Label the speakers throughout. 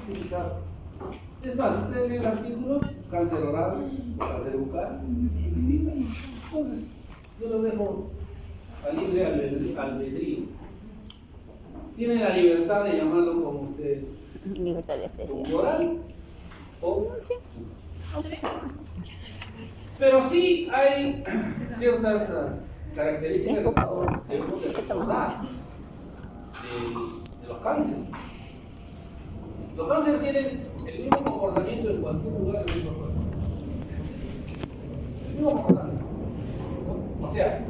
Speaker 1: utilizar. Es más, usted lee el artículo, cáncer oral, cáncer bucal, distinta. Entonces, yo lo dejo a libre albedrío. Tienen la libertad de llamarlo como ustedes.
Speaker 2: Libertad de expresión.
Speaker 1: Oral o
Speaker 2: Sí.
Speaker 1: pero sí hay ciertas características de los cánceres. Los cánceres tienen el mismo comportamiento en cualquier lugar del mismo cuerpo. El mismo comportamiento. O sea,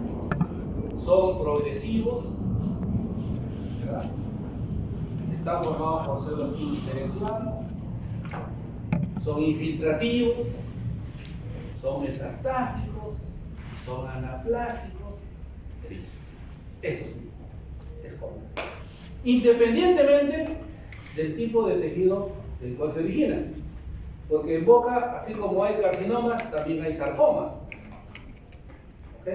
Speaker 1: son progresivos, ¿verdad? Están formados por células indiferenciadas, son infiltrativos, son metastásicos, son anaplásicos. Eso sí, es común. Independientemente del tipo de tejido del cual se originan. Porque en boca, así como hay carcinomas, también hay sarcomas. ¿Ok?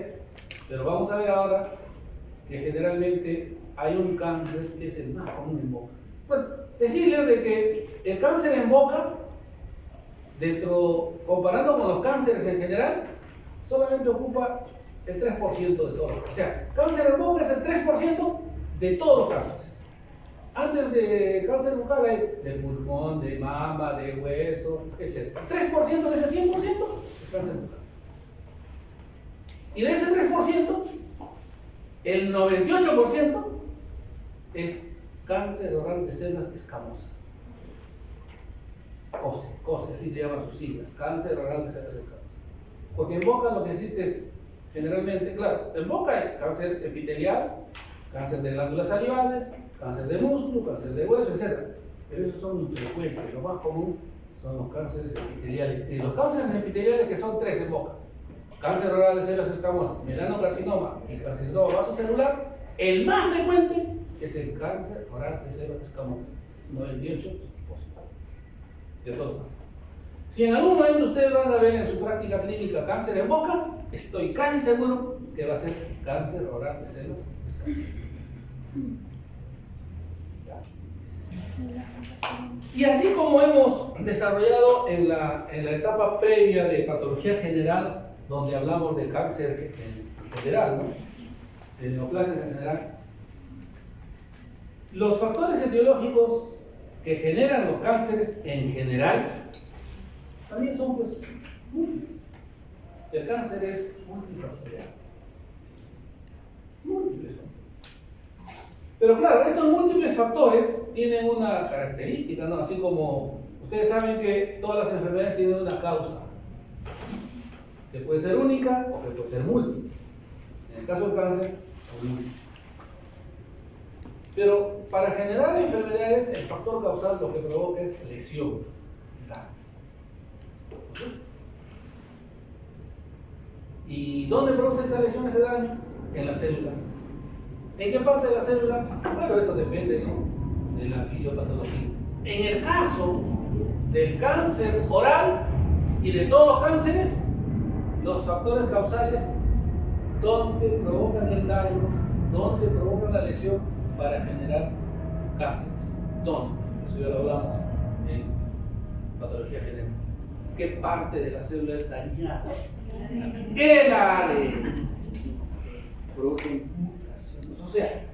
Speaker 1: Pero vamos a ver ahora que generalmente hay un cáncer que es el más común en boca. Bueno, decirles de que el cáncer en boca, comparando con los cánceres en general, solamente ocupa el 3% de todos. O sea, cáncer en boca es el 3% de todos los cánceres. Antes de cáncer bucal hay de pulmón, de mama, de hueso, etc. 3% de ese 100% es cáncer bucal. Y de ese 3%, el 98% es cáncer oral de células escamosas. COSE, así se llaman sus siglas, cáncer oral de células escamosas. Porque en boca lo que existe es, generalmente, claro, en boca hay cáncer epitelial, cáncer de glándulas salivales, cáncer de músculo, cáncer de hueso, etc. Pero esos son infrecuentes, lo más común son los cánceres epiteliales. Y los cánceres epiteliales, que son 3 en boca: cáncer oral de células escamosas, melanocarcinoma y carcinoma vasocelular. El más frecuente es el cáncer oral de células escamosas, 98% de todos. Si en algún momento ustedes van a ver en su práctica clínica cáncer en boca, estoy casi seguro que va a ser cáncer oral de células escamosas. Y así como hemos desarrollado en la etapa previa de patología general, donde hablamos de cáncer en general, ¿no? De neoplasias en general, los factores etiológicos que generan los cánceres en general también son, pues, múltiples. El cáncer es multifactorial. Múltiples son. Pero claro, estos múltiples factores tienen una característica, ¿no? Así como ustedes saben que todas las enfermedades tienen una causa, que puede ser única o que puede ser múltiple. En el caso del cáncer, es múltiple. Pero para generar enfermedades, el factor causal lo que provoca es lesión, daño. ¿Y dónde produce esa lesión, ese daño? En la célula. ¿En qué parte de la célula? Bueno, eso depende, ¿no?, de la fisiopatología. En el caso del cáncer oral y de todos los cánceres, los factores causales, ¿dónde provocan el daño? ¿Dónde provocan la lesión para generar cánceres? ¿Dónde? Eso ya lo hablamos en patología general. ¿Qué parte de la célula es dañada? El ADN. Provocan mutaciones, o sea,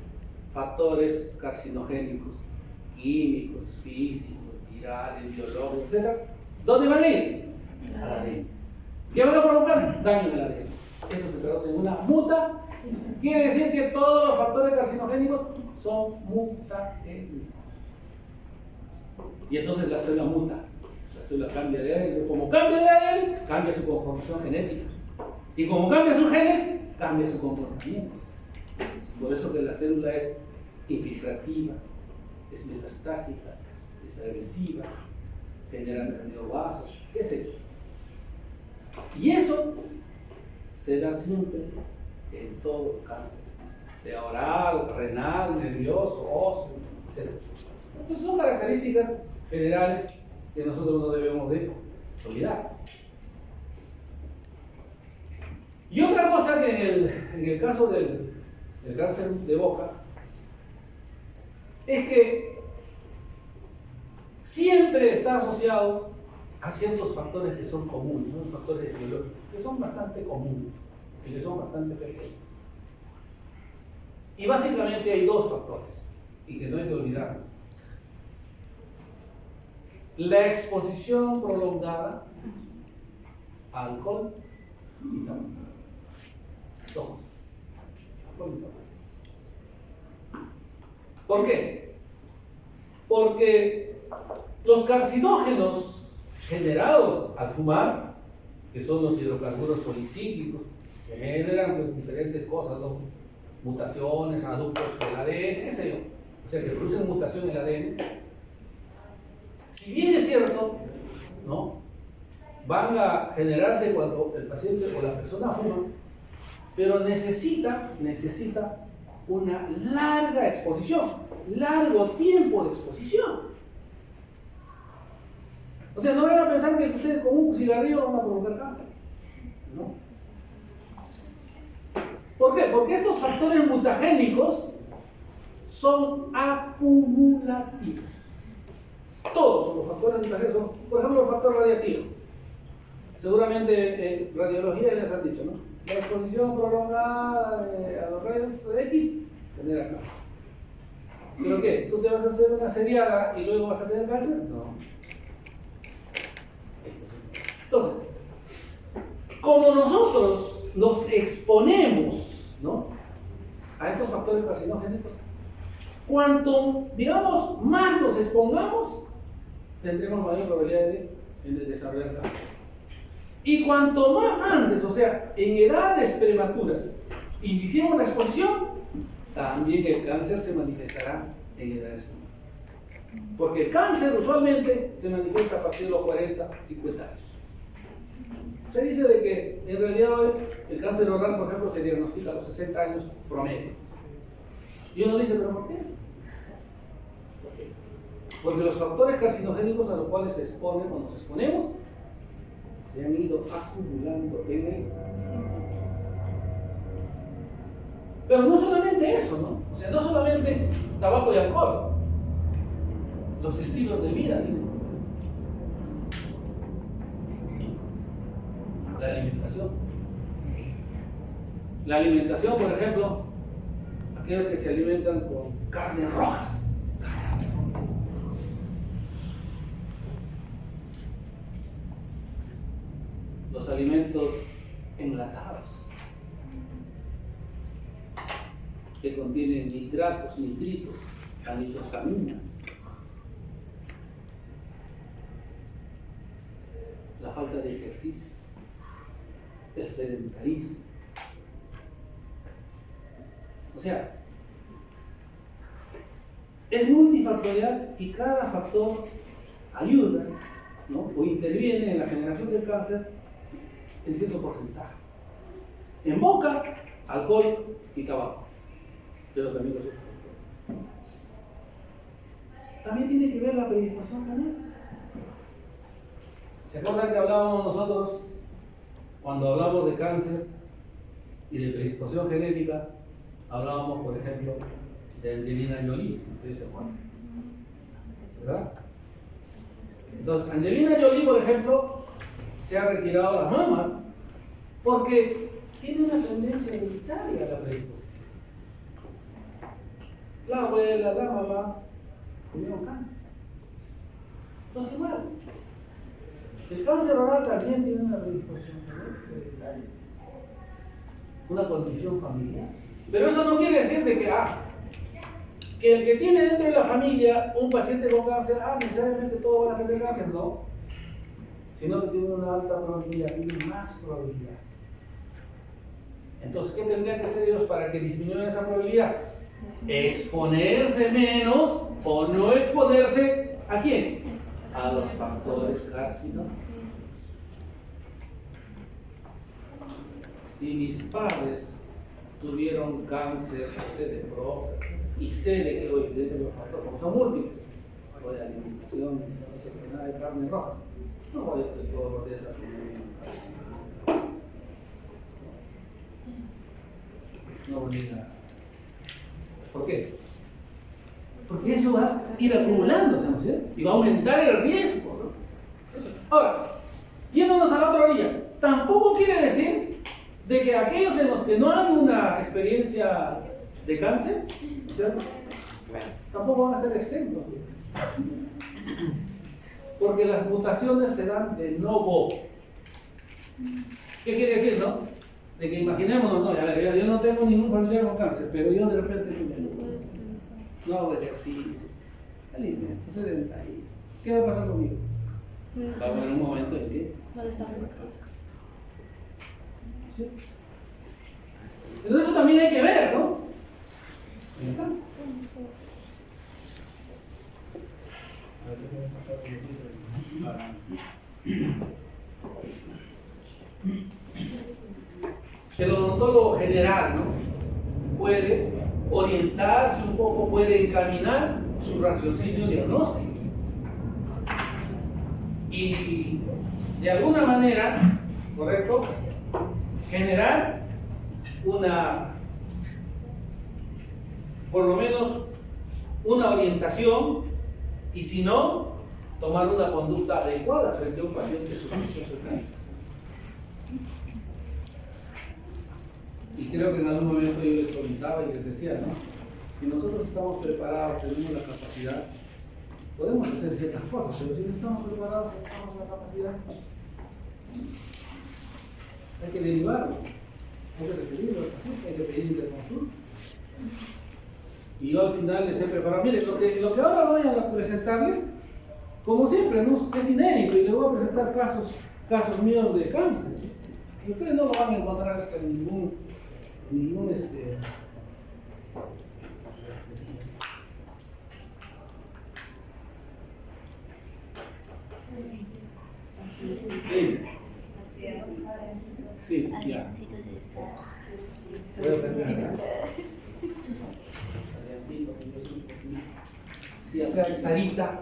Speaker 1: factores carcinogénicos, químicos, físicos, virales, biológicos, etc. ¿Dónde van a ir? Al ADN. ¿Qué van a provocar? Daño en el ADN. Eso se traduce en una muta. Quiere decir que todos los factores carcinogénicos son mutagénicos. Y entonces la célula muta. La célula cambia de ADN. Como cambia de ADN, cambia su conformación genética. Y como cambia sus genes, cambia su comportamiento. Por eso que la célula es infiltrativa, es metastásica, es agresiva, genera neovasos, qué sé yo. Y eso se da siempre en todos los cánceres, sea oral, renal, nervioso, óseo, etc. Entonces son características generales que nosotros no debemos de olvidar. Y otra cosa que en el caso del cáncer de boca es que siempre está asociado a ciertos factores que son comunes, ¿no? Factores biológicos, que son bastante comunes y que son bastante frecuentes. Y básicamente hay dos factores, y que no hay que olvidar. La exposición prolongada a alcohol y tabaco. Dos. Alcohol y tabaco. ¿Por qué? Porque los carcinógenos generados al fumar, que son los hidrocarburos policíclicos, que generan pues, diferentes cosas, ¿no? Mutaciones, aductos del ADN, qué sé yo, o sea, que producen mutación en el ADN. Si bien es cierto, ¿no? Van a generarse cuando el paciente o la persona fuma, pero necesita una larga exposición, largo tiempo de exposición. O sea, no vayan a pensar que ustedes con un cigarrillo van a provocar cáncer, ¿no? ¿Por qué? Porque estos factores mutagénicos son acumulativos. Todos los factores mutagénicos son, por ejemplo, el factor radiactivo. Seguramente en radiología les han dicho, ¿no? La exposición prolongada a los rayos X genera cáncer. ¿Pero qué? ¿Tú te vas a hacer una seriada y luego vas a tener cáncer? No. Entonces, como nosotros nos exponemos, ¿no?, a estos factores carcinogénicos, cuanto, digamos, más nos expongamos, tendremos mayor probabilidad de desarrollar cáncer. Y cuanto más antes, o sea, en edades prematuras, iniciemos la exposición, también el cáncer se manifestará en edades prematuras. Porque el cáncer usualmente se manifiesta a partir de los 40, 50 años. Se dice de que en realidad hoy el cáncer oral, por ejemplo, se diagnostica a los 60 años promedio. Y uno dice, ¿pero por qué? Porque los factores carcinogénicos a los cuales se exponen o nos exponemos se han ido acumulando en el. Pero no solamente eso, ¿no? O sea, no solamente tabaco y alcohol, los estilos de vida, ¿no? La alimentación. La alimentación, por ejemplo, aquellos que se alimentan con carnes rojas. Los alimentos enlatados, que contienen nitratos, nitritos, anitosamina. La falta de ejercicio, el sedentarismo. O sea, es multifactorial y cada factor ayuda, ¿no?, o interviene en la generación del cáncer en cierto porcentaje. En boca, alcohol y tabaco, pero también los otros factores. También tiene que ver la predisposición también. ¿Se acuerdan que hablábamos nosotros, cuando hablamos de cáncer y de predisposición genética, hablábamos, por ejemplo, de Angelina Jolie, ¿verdad? Entonces, Angelina Jolie, por ejemplo, se ha retirado las mamas porque tiene una tendencia hereditaria a la predisposición. La abuela, la mamá tuvieron cáncer. Entonces, igual, el cáncer oral también tiene una predisposición hereditaria, una condición familiar. Pero eso no quiere decir de que el que tiene dentro de la familia un paciente con cáncer, necesariamente todos van a tener cáncer, no. Sino que tiene una alta probabilidad, tiene más probabilidad. Entonces, ¿qué tendrían que hacer ellos para que disminuyan esa probabilidad? Exponerse menos o no exponerse ¿a quién? A los factores carcinógenos. Si mis padres tuvieron cáncer, sé de próstata y sé de que los factores, como son múltiples, o de alimentación, no sé qué, nada de carnes rojas, no voy a tener todo de esas. No voy a nada. ¿Por qué? Porque eso va a ir acumulándose, ¿no es cierto? Y va a aumentar el riesgo, ¿no? Ahora, yéndonos a la otra orilla, tampoco quiere decir de que aquellos en los que no hay una experiencia de cáncer, ¿cierto? Tampoco van a ser exentos. Porque las mutaciones se dan de novo. ¿Qué quiere decir, no? De que imaginémonos, no, a ver, yo no tengo ningún familiar con cáncer, pero yo de repente no hago ejercicio, alimento, sedentarismo. ¿Qué va a pasar conmigo? Va a haber un momento en que ¿sí? Entonces eso también hay que ver, ¿no? En el cáncer. El odontólogo general, ¿no? Puede orientarse un poco, puede encaminar su raciocinio diagnóstico y de alguna manera, ¿correcto?, generar una, por lo menos una orientación, y si no, tomar una conducta adecuada frente a un paciente sospechoso de cáncer. Y creo que en algún momento yo les comentaba y les decía, ¿no? Si nosotros estamos preparados, tenemos la capacidad, podemos hacer ciertas cosas, pero si no estamos preparados, no tenemos la capacidad, hay que derivarlo, hay que referirlo al paciente, hay que pedirle consulta. Y yo al final les he preparado, miren, lo que ahora voy a presentarles, como siempre, ¿no? Es inédito, y les voy a presentar casos míos de cáncer. Y ustedes no lo van a encontrar hasta en ningún sí, ya. Voy a aprender. Sí, acá hay Sarita.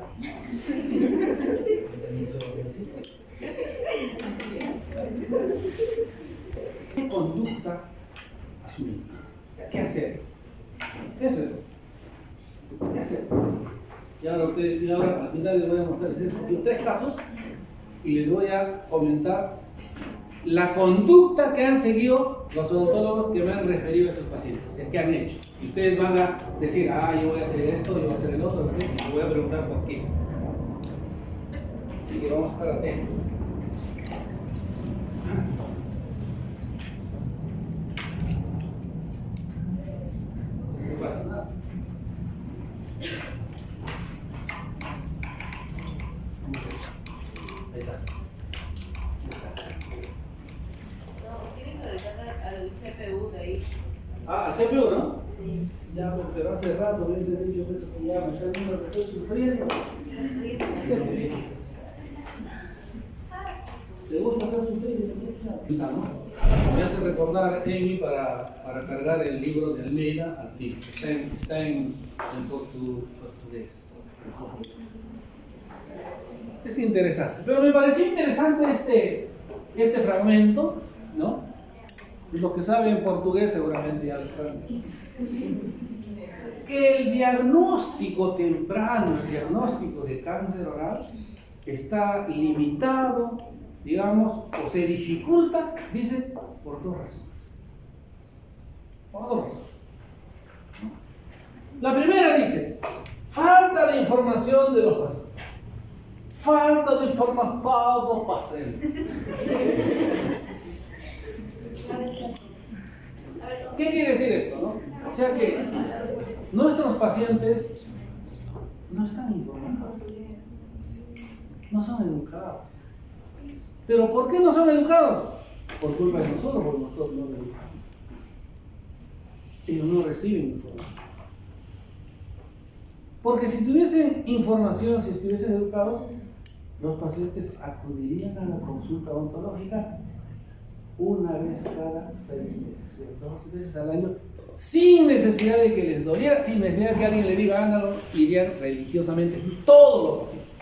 Speaker 1: ¿Qué conducta asumir? ¿Qué hacer? Eso es. ¿Qué hacer? Y ahora al final les voy a mostrar tres casos y les voy a comentar la conducta que han seguido los odontólogos que me han referido a esos pacientes, o sea, ¿qué han hecho? Y ustedes van a decir, yo voy a hacer esto, yo voy a hacer el otro, y les voy a preguntar por qué. Así que vamos a estar atentos. No pasa nada. Ahí está.
Speaker 3: Al CPU de ahí.
Speaker 1: Al CPU, ¿no?
Speaker 3: Sí.
Speaker 1: Ya, pero hace rato hubiese dicho eso que ya me está viendo que estoy sufriendo. ¿Qué me dices? ¿Te gusta hacer sufrir? Me hace recordar Amy para cargar el libro de Almeida al tipo. Está en portugués. Es interesante. Pero me pareció interesante este fragmento, ¿no? Los que saben portugués seguramente ya lo saben. Que el diagnóstico temprano, el diagnóstico de cáncer oral, está limitado, digamos, o se dificulta, dice, por dos razones. Por dos razones. La primera dice, falta de información de los pacientes. Falta de información de los pacientes. ¿Qué quiere decir esto, no? O sea que nuestros pacientes no están informados, no son educados. ¿Pero por qué no son educados? Por culpa de nosotros, porque nosotros no los educamos. Ellos no reciben información. Porque si tuviesen información, si estuviesen educados, los pacientes acudirían a la consulta odontológica una vez cada 6 meses, 2 veces al año, sin necesidad de que les doliera, sin necesidad de que alguien le diga, ándalo, irían religiosamente todos los pacientes.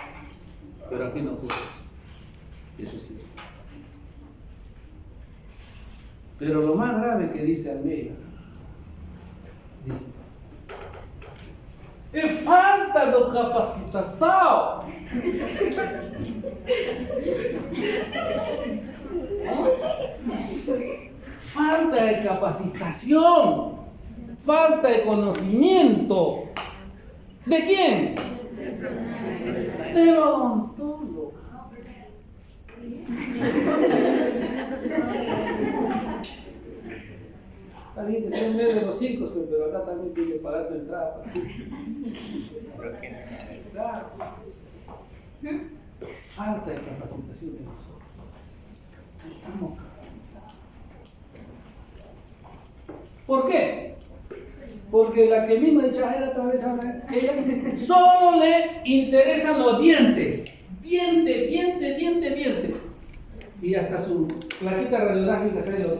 Speaker 1: Pero aquí no ocurre eso. Eso sí. Pero lo más grave que dice Almeida, dice, É falta de capacitação. Falta de capacitación, falta de conocimiento. ¿De quién? Del odontólogo. Está bien que sea en vez de los 5, pero acá también tiene que pagar tu entrada. Claro. Falta de capacitación de nosotros. Estamos capacitados. ¿Por qué? Porque la que misma dicha era otra vez, ella solo le interesan los dientes. Diente. Y hasta su plaquita radiográfica se ve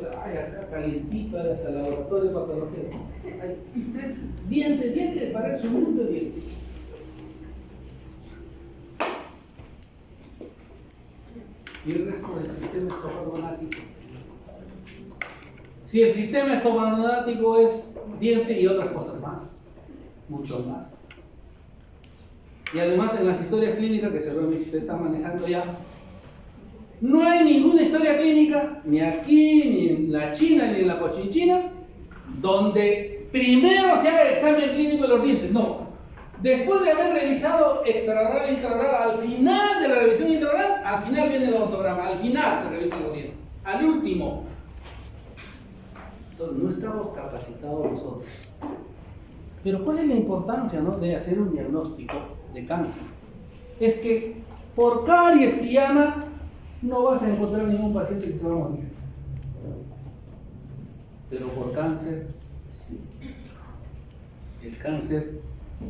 Speaker 1: calientito, hasta el laboratorio de patología. Diente, para su mundo de dientes. Y el resto del sistema estomagonático. Si el sistema estomagonático es diente y otras cosas más, mucho más. Y además en las historias clínicas que seguramente usted está manejando ya, no hay ninguna historia clínica, ni aquí, ni en la China, ni en la Cochinchina, donde primero se haga examen clínico de los dientes. No. Después de haber revisado extraoral e intraoral, al final de la revisión intraoral, al final viene el odontograma, al final se revisan los dientes, al último. Entonces no estamos capacitados nosotros. Pero ¿cuál es la importancia, no, de hacer un diagnóstico de cáncer? Es que por caries quillana no vas a encontrar ningún paciente que se va a morir. Pero por cáncer, sí. El cáncer,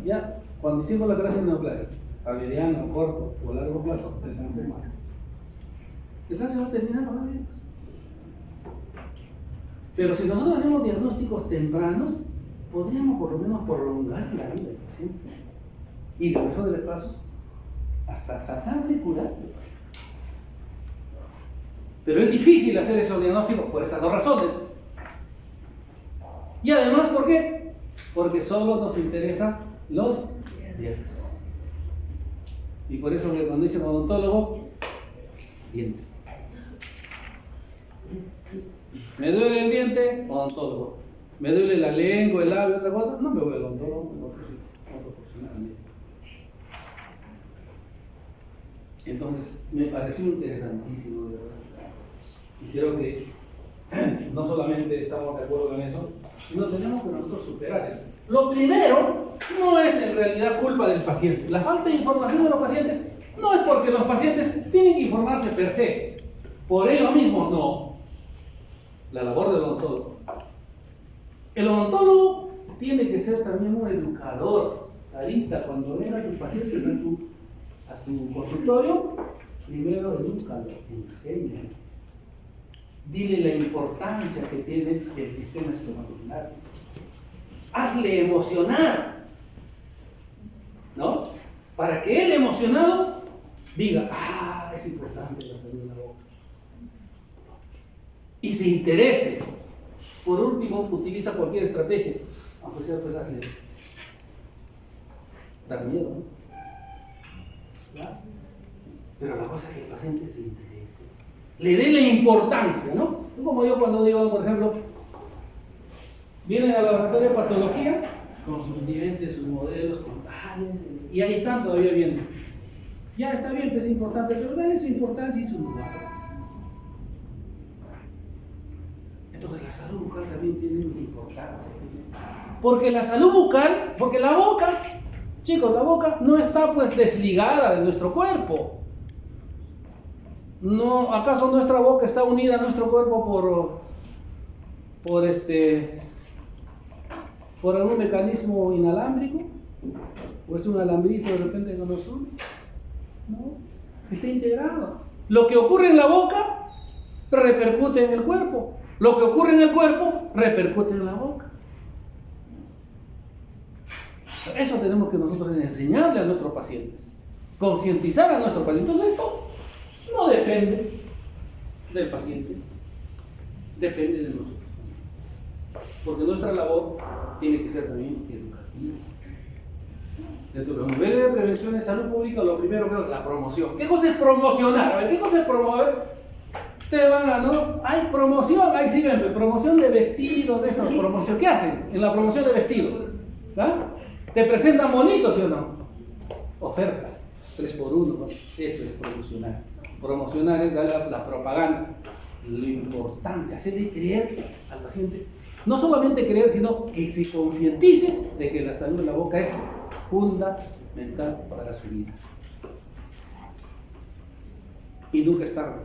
Speaker 1: ya, cuando hicimos la clase de neoplasias, a mediano, corto o a largo plazo, el cáncer muere. El cáncer va a terminar con la vida. Pero si nosotros hacemos diagnósticos tempranos, podríamos por lo menos prolongar la vida del paciente. Y en el mejor de los casos, hasta sanarle y curarle. Pero es difícil hacer esos diagnósticos por estas dos razones. Y además, ¿por qué? Porque solo nos interesan los dientes. Y por eso que cuando dicen odontólogo, dientes. Me duele el diente, odontólogo. Me duele la lengua, el labio, otra cosa, no me voy al odontólogo, me voy a otro profesional. Entonces, me pareció interesantísimo, de verdad. Y creo que no solamente estamos de acuerdo en eso, sino tenemos que nosotros superar eso. Lo primero no es en realidad culpa del paciente. La falta de información de los pacientes no es porque los pacientes tienen que informarse per se. Por ellos mismos no. La labor del odontólogo. El odontólogo tiene que ser también un educador. Sarita, cuando vengan tus pacientes a tu consultorio, primero edúcalo, enséñalo. Dile la importancia que tiene el sistema estomacal. Hazle emocionar, ¿no? Para que él emocionado diga, es importante la salud de la boca. Y se interese. Por último, utiliza cualquier estrategia, aunque sea pues hazle dar miedo, ¿no? ¿Verdad? Pero la cosa es que el paciente se interese, le dé la importancia, ¿no? Como yo cuando digo, por ejemplo, vienen al laboratorio de patología con sus dientes, sus modelos, con talles, y ahí están todavía viendo. Ya está bien, pues es importante, pero dale su importancia y su lugar. Entonces la salud bucal también tiene una importancia. Porque la salud bucal, porque la boca, chicos, la boca no está pues desligada de nuestro cuerpo. No, ¿acaso nuestra boca está unida a nuestro cuerpo por algún mecanismo inalámbrico? ¿O es un alambrito de repente que nos une? No, está integrado. Lo que ocurre en la boca repercute en el cuerpo. Lo que ocurre en el cuerpo repercute en la boca. Eso tenemos que nosotros enseñarle a nuestros pacientes, concientizar a nuestros pacientes. Entonces esto no depende del paciente, depende de nosotros. Porque nuestra labor tiene que ser también educativa. Dentro de los niveles de prevención en salud pública, lo primero que es la promoción. ¿Qué cosa es promocionar? A ver, ¿qué cosa es promover? Ustedes van a, ¿no? Hay promoción, ahí sí ven, promoción de vestidos, de esto, promoción. ¿Qué hacen en la promoción de vestidos? ¿Ah? ¿Te presentan bonitos, sí o no? Oferta, 3x1, ¿no? Eso es promocionar. Promocionar es darle la propaganda. Lo importante, hacerle creer al paciente, no solamente creer, sino que se concientice de que la salud de la boca es fundamental para su vida. Y nunca es tarde.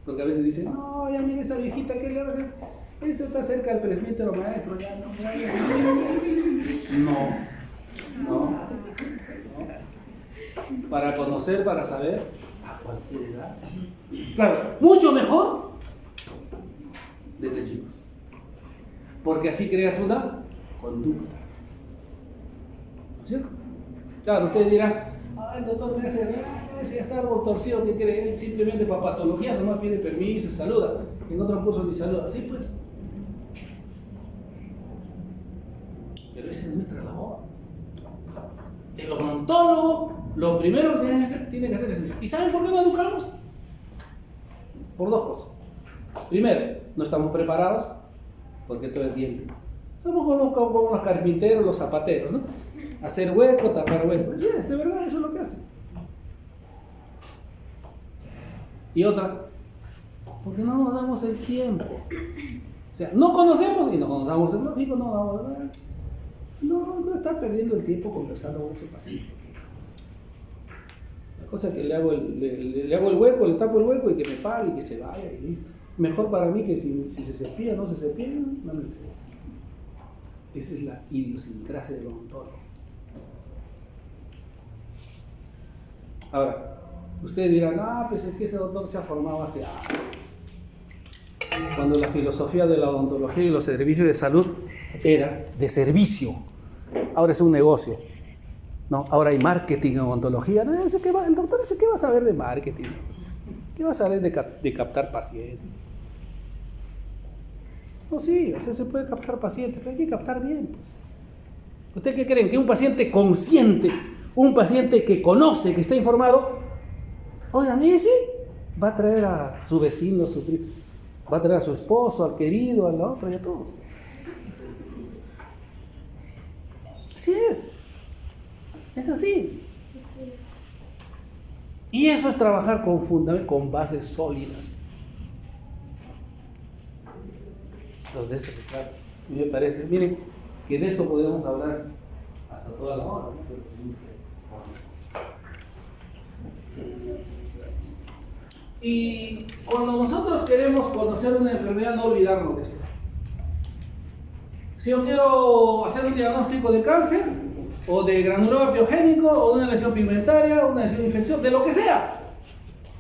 Speaker 1: Porque a veces dicen, no, ya mira esa viejita, ¿qué le va a hacer? Esto está cerca del presbítero maestro, ya no. Para conocer, para saber, a cualquier edad. Claro, mucho mejor desde chicos. Porque así creas una conducta. ¿No es cierto? Claro, ustedes dirán, el doctor me hace, ese está árbol torcido, que cree él simplemente para patología, nomás pide permiso y saluda. En otros cursos ni saluda. Sí, pues. Pero esa es nuestra labor. El odontólogo, lo primero que tiene que hacer es educar. ¿Y saben por qué no educamos? Por dos cosas. Primero, no estamos preparados, porque todo es diente. Somos como los carpinteros, los zapateros, ¿no? Hacer hueco, tapar hueco. Sí, es de verdad, eso es lo que hacen. Y otra, porque no nos damos el tiempo. O sea, no conocemos y no nos damos el tiempo, no estar perdiendo el tiempo conversando con ese paciente. La cosa es que le hago el hueco, le tapo el hueco y que me pague y que se vaya y listo. Mejor para mí que si se cepilla o no se cepilla, no me interesa. Esa es la idiosincrasia del odontólogo. Ahora, ustedes dirán, pues es que ese doctor se ha formado hace años. Cuando la filosofía de la odontología y los servicios de salud era de servicio. Ahora es un negocio. No, ahora hay marketing en odontología. No, el doctor ese ¿qué va a saber de marketing? ¿Qué va a saber de captar pacientes? No, sí, o sea, se puede captar pacientes, pero hay que captar bien. Pues. ¿Ustedes qué creen? Que un paciente consciente, un paciente que conoce, que está informado, oigan, ese va a traer a su vecino, va a traer a su esposo, al querido, al otro y a todos. Así es. Es así. Y eso es trabajar con bases sólidas. Entonces, de eso se trata. Y me parece, miren, que de esto podemos hablar hasta toda la hora, ¿no? Y cuando nosotros queremos conocer una enfermedad, no olvidarnos de esto. Si yo quiero hacer un diagnóstico de cáncer, o de granuloma piogénico, o de una lesión pigmentaria, o una lesión de infección, de lo que sea,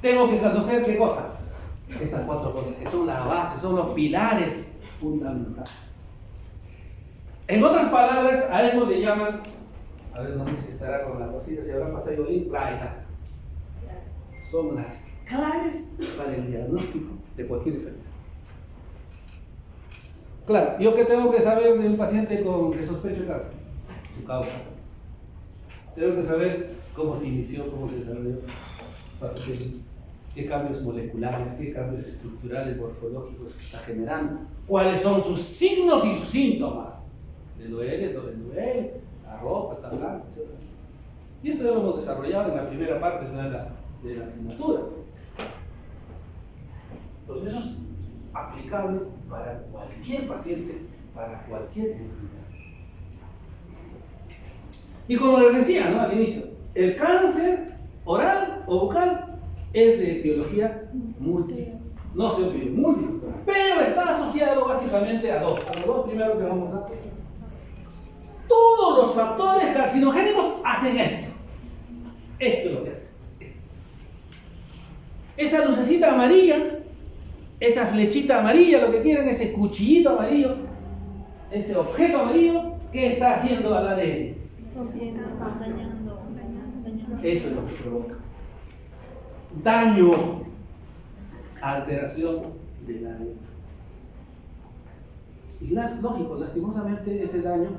Speaker 1: tengo que conocer qué cosa. Estas cuatro cosas, que son las bases, son los pilares fundamentales. En otras palabras, a eso le llaman, a ver, no sé si estará con la cosita, si habrá pasado ahí, son las claves para el diagnóstico de cualquier enfermedad. Claro, yo que tengo que saber de un paciente que sospecho cáncer, su causa. Tengo que saber cómo se inició, cómo se desarrolló, qué cambios moleculares, qué cambios estructurales, morfológicos está generando, cuáles son sus signos y sus síntomas. Le duele, no le duele, la ropa está blanca, etc. Y esto ya lo hemos desarrollado en la primera parte de la asignatura. Entonces eso es aplicable para cualquier paciente, para cualquier enfermedad. Y como les decía, ¿no? Al inicio, el cáncer oral o bucal es de etiología múltiple. No se olvide, múltiple. Pero está asociado básicamente a los dos primeros que vamos a ver. Todos los factores carcinogénicos hacen esto. Esto es lo que hace. Esa lucecita amarilla, esa flechita amarilla, lo que quieran, ese cuchillito amarillo, ese objeto amarillo, ¿qué está haciendo al ADN?
Speaker 2: Dañando.
Speaker 1: Eso es lo que provoca daño, alteración del ADN. Y lógico, lastimosamente ese daño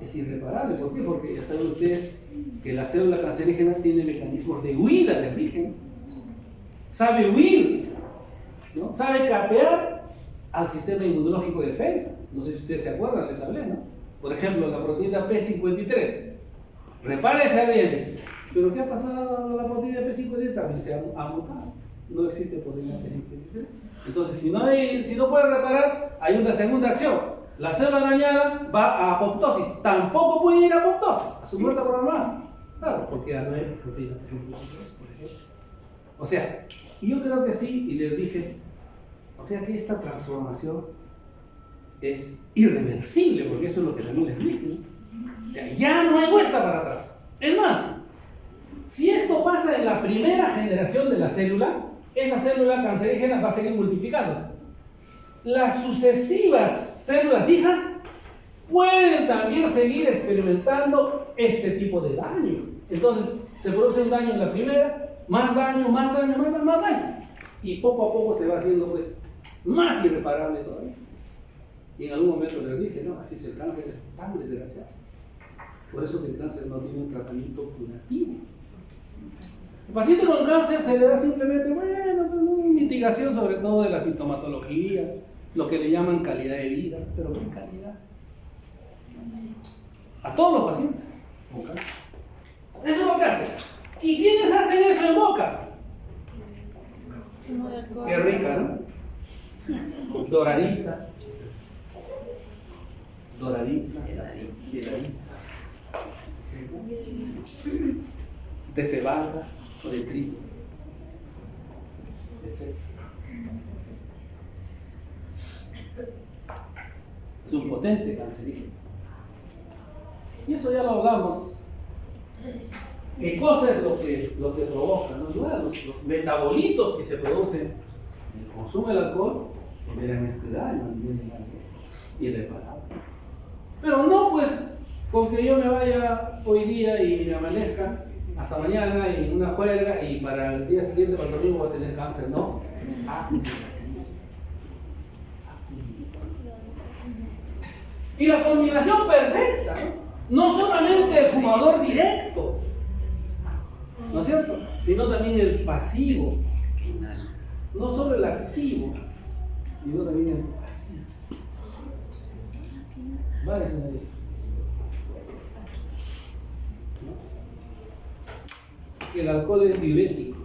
Speaker 1: es irreparable. ¿Por qué? Porque ya saben ustedes que la célula cancerígena tiene mecanismos de huida, les dije. Sabe huir, ¿no? Sabe capear al sistema inmunológico de defensa. No sé si ustedes se acuerdan, les hablé, ¿no? Por ejemplo, la proteína P53. Repara ese ADN. Pero ¿qué ha pasado a la proteína P53? También se ha mutado. No existe proteína P53. Entonces, si no puede reparar, hay una segunda acción. La célula dañada va a apoptosis. Tampoco puede ir a apoptosis, a su muerte programada. Claro, porque ya no hay proteína P53, por ejemplo. O sea, yo creo que sí, y les dije, o sea que esta transformación es irreversible, porque eso es lo que también les dije, ¿no? O sea, ya no hay vuelta para atrás. Es más, si esto pasa en la primera generación de la célula, esa célula cancerígena va a seguir multiplicándose. Las sucesivas células hijas pueden también seguir experimentando este tipo de daño. Entonces, se produce un daño en la primera, más daño, más daño, más daño. Y poco a poco se va haciendo pues más irreparable todavía. Y en algún momento les dije, no, así es el cáncer, es tan desgraciado. Por eso que el cáncer no tiene un tratamiento curativo. El paciente con cáncer se le da simplemente, bueno, pues, una mitigación sobre todo de la sintomatología, lo que le llaman calidad de vida, pero ¿qué calidad? A todos los pacientes con cáncer. Eso es lo que hacen. ¿Y quiénes hacen eso en boca? Qué rica, ¿no? Doradita. Doradita. De cebada o de trigo, etc. Es un potente cancerígeno. Y eso ya lo hablamos. ¿Qué cosa es lo que provoca? ¿No? Los metabolitos que se producen en el consumo del alcohol generan este daño a nivel del alcohol irreparable. Pero no pues con que yo me vaya hoy día y me amanezca hasta mañana y una juerga y para el día siguiente, para el domingo, voy a tener cáncer, no. Y la combinación perfecta, ¿no? No solamente el fumador directo, ¿no es cierto? Sino también el pasivo. No solo el activo, sino también el pasivo. Vale, señorita. El alcohol es diurético.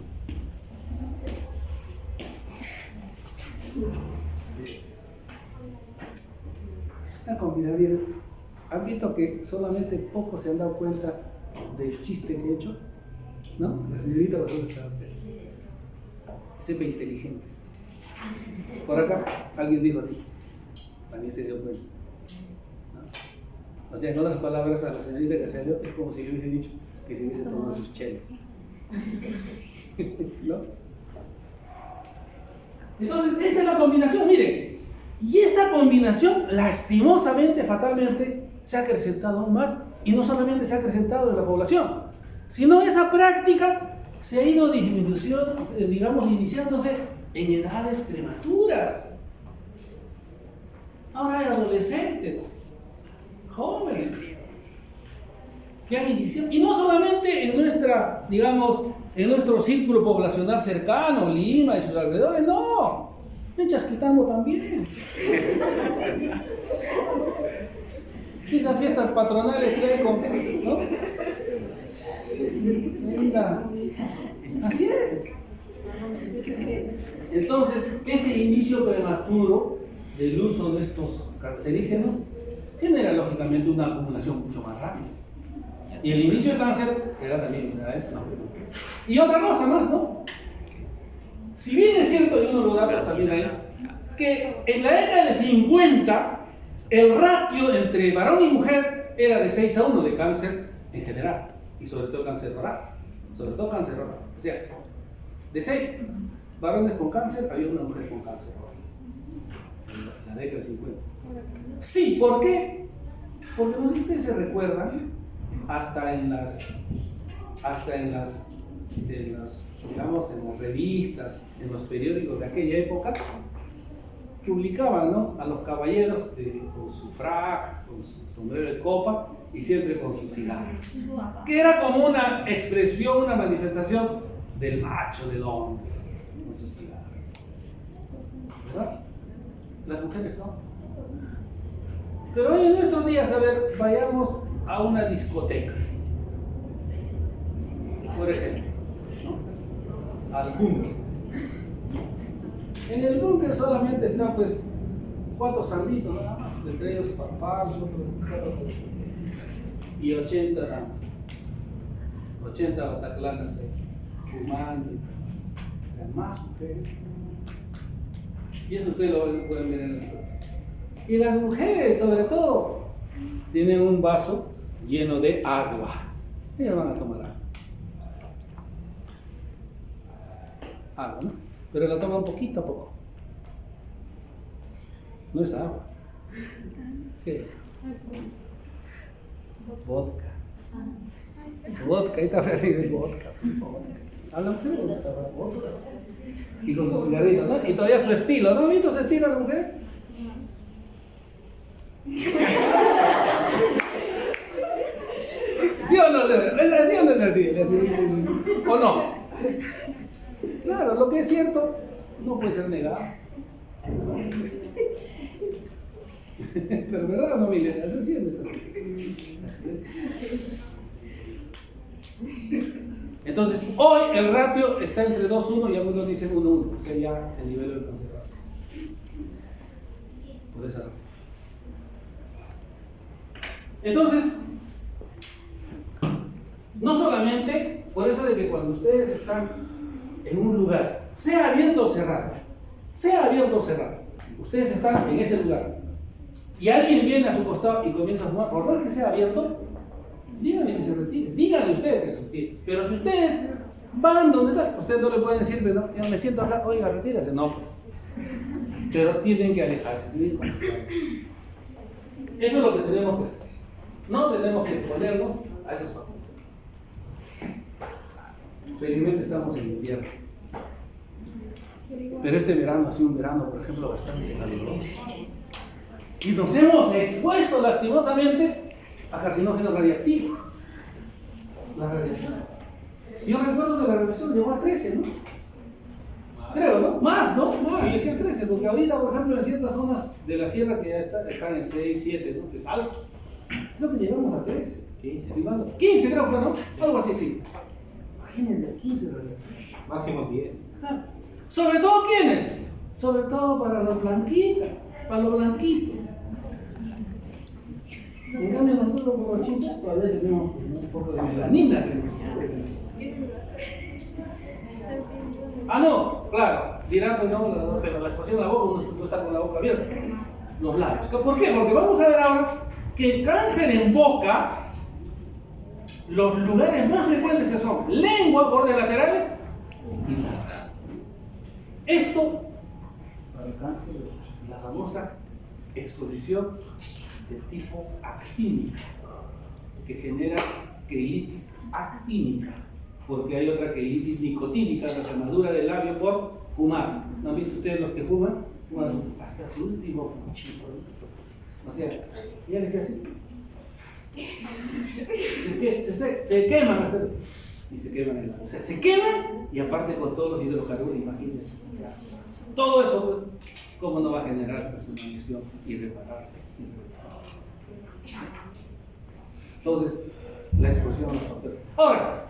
Speaker 1: Es una combinación. ¿Han visto que solamente pocos se han dado cuenta del chiste que he hecho? ¿No? La señorita bastante sabe. Siempre inteligentes. Por acá alguien dijo así. También se dio cuenta. ¿No? O sea, en otras palabras, a la señorita que salió es como si le hubiese dicho que se hubiese tomado sus cheles. ¿No? Entonces, esta es la combinación, miren. Y esta combinación, lastimosamente, fatalmente, se ha acrecentado aún más. Y no solamente se ha acrecentado en la población, sino esa práctica se ha ido disminuyendo, digamos, iniciándose en edades prematuras. Ahora hay adolescentes, jóvenes, que han iniciado, y no solamente en nuestra, digamos, en nuestro círculo poblacional cercano, Lima y sus alrededores, no, en Chasquitango también. Esas fiestas patronales que hay con, ¿no? Venga. Así es. Entonces, ese inicio prematuro del uso de estos cancerígenos genera lógicamente una acumulación mucho más rápida. Y el inicio del cáncer será también una edad, ¿no? Y otra cosa más, ¿no? Si bien es cierto, y uno lo da pues también ahí, que en la década de 50 el ratio entre varón y mujer era de 6:1 de cáncer en general, y sobre todo cáncer oral. Sobre todo cáncer oral. O sea, de 6 varones con cáncer, había una mujer con cáncer oral. En la década de 50. Sí, ¿por qué? Porque no sé si ustedes se recuerdan, hasta en las digamos, en las revistas, en los periódicos de aquella época, publicaban, ¿no?, a los caballeros con su frac, con su sombrero de copa y siempre con su cigarro. Que era como una expresión, una manifestación del macho, del hombre, con su cigarro. ¿Verdad? Las mujeres no. Pero hoy en nuestros días, a ver, vayamos a una discoteca, por ejemplo, ¿no?, al búnker. En el búnker solamente están pues 4 sanditos nada más, entre ellos papás, y 80 damas, 80 bataclanas fumando, o sea, más mujeres. Y eso ustedes lo pueden ver en el foto. Y las mujeres, sobre todo, tienen un vaso lleno de agua. Ellas van a tomar agua. Agua, ¿no? Pero la toman poquito a poco. No es agua. ¿Qué es? Vodka. Vodka, ahí está feliz, vodka. Hablan ustedes de vodka. Y con sus cigarritos, ¿no? Y todavía su estilo. ¿No han visto su estilo a la mujer? ¿Sí o no? ¿Es así o no es así? ¿O no? Claro, lo que es cierto no puede ser negado. Pero ¿verdad o no, Milena? ¿Es así o no es así? Entonces, hoy el ratio está entre 2-1 y algunos dicen 1-1. O sea, ya se niveló el conservador. Por esa razón. Entonces, no solamente por eso de que cuando ustedes están en un lugar, sea abierto o cerrado, ustedes están en ese lugar y alguien viene a su costado y comienza a fumar, por más que sea abierto, díganle que se retire, díganle ustedes que se retire. Pero si ustedes van donde están, ustedes no le pueden decir, no, yo me siento acá, oiga, retírese, no, pues. Pero tienen que alejarse, tienen que alejarse. Eso es lo que tenemos que hacer. No tenemos que ponernos a esos factores. Felizmente estamos en invierno. Pero este verano ha sido un verano, por ejemplo, bastante caluroso. Y nos hemos expuesto lastimosamente a carcinógenos radiactivos. La radiación. Yo recuerdo que la radiación llegó a 13, ¿no? Creo, ¿no? Más, ¿no? Más, yo decía 13, porque ahorita, por ejemplo, en ciertas zonas de la sierra que ya están en 6, 7, ¿no?, que es alto. Creo que llegamos a 13, 15 creo que fue, ¿no? Algo así, sí. Imagínense, 15 radiación.
Speaker 4: Máximo 10.
Speaker 1: Ah. ¿Sobre todo quiénes? Sobre todo para los blanquitos, para los blanquitos. En cambio nosotros como chicos todavía tenemos un poco de melanina. Ah, no, claro, dirán, pues no, pero la exposición de la boca, uno está con la boca abierta. Los labios. ¿Por qué? Porque vamos a ver ahora que el cáncer en boca, los lugares más frecuentes son lengua, bordes laterales y labios. Esto para el cáncer, la famosa exposición de tipo actínica, que genera queilitis actínica, porque hay otra queilitis nicotínica, la quemadura del labio por fumar. ¿No han visto ustedes los que fuman? Fuman hasta su último puchito. O sea, ya les queda así. Se queman hasta y se queman el labio. O sea, se queman y aparte con todos los hidrocarburos, imagínense. Todo eso, pues, ¿cómo no va a generar pues, una lesión irreparable? Entonces, la exposición a los factores. Ahora,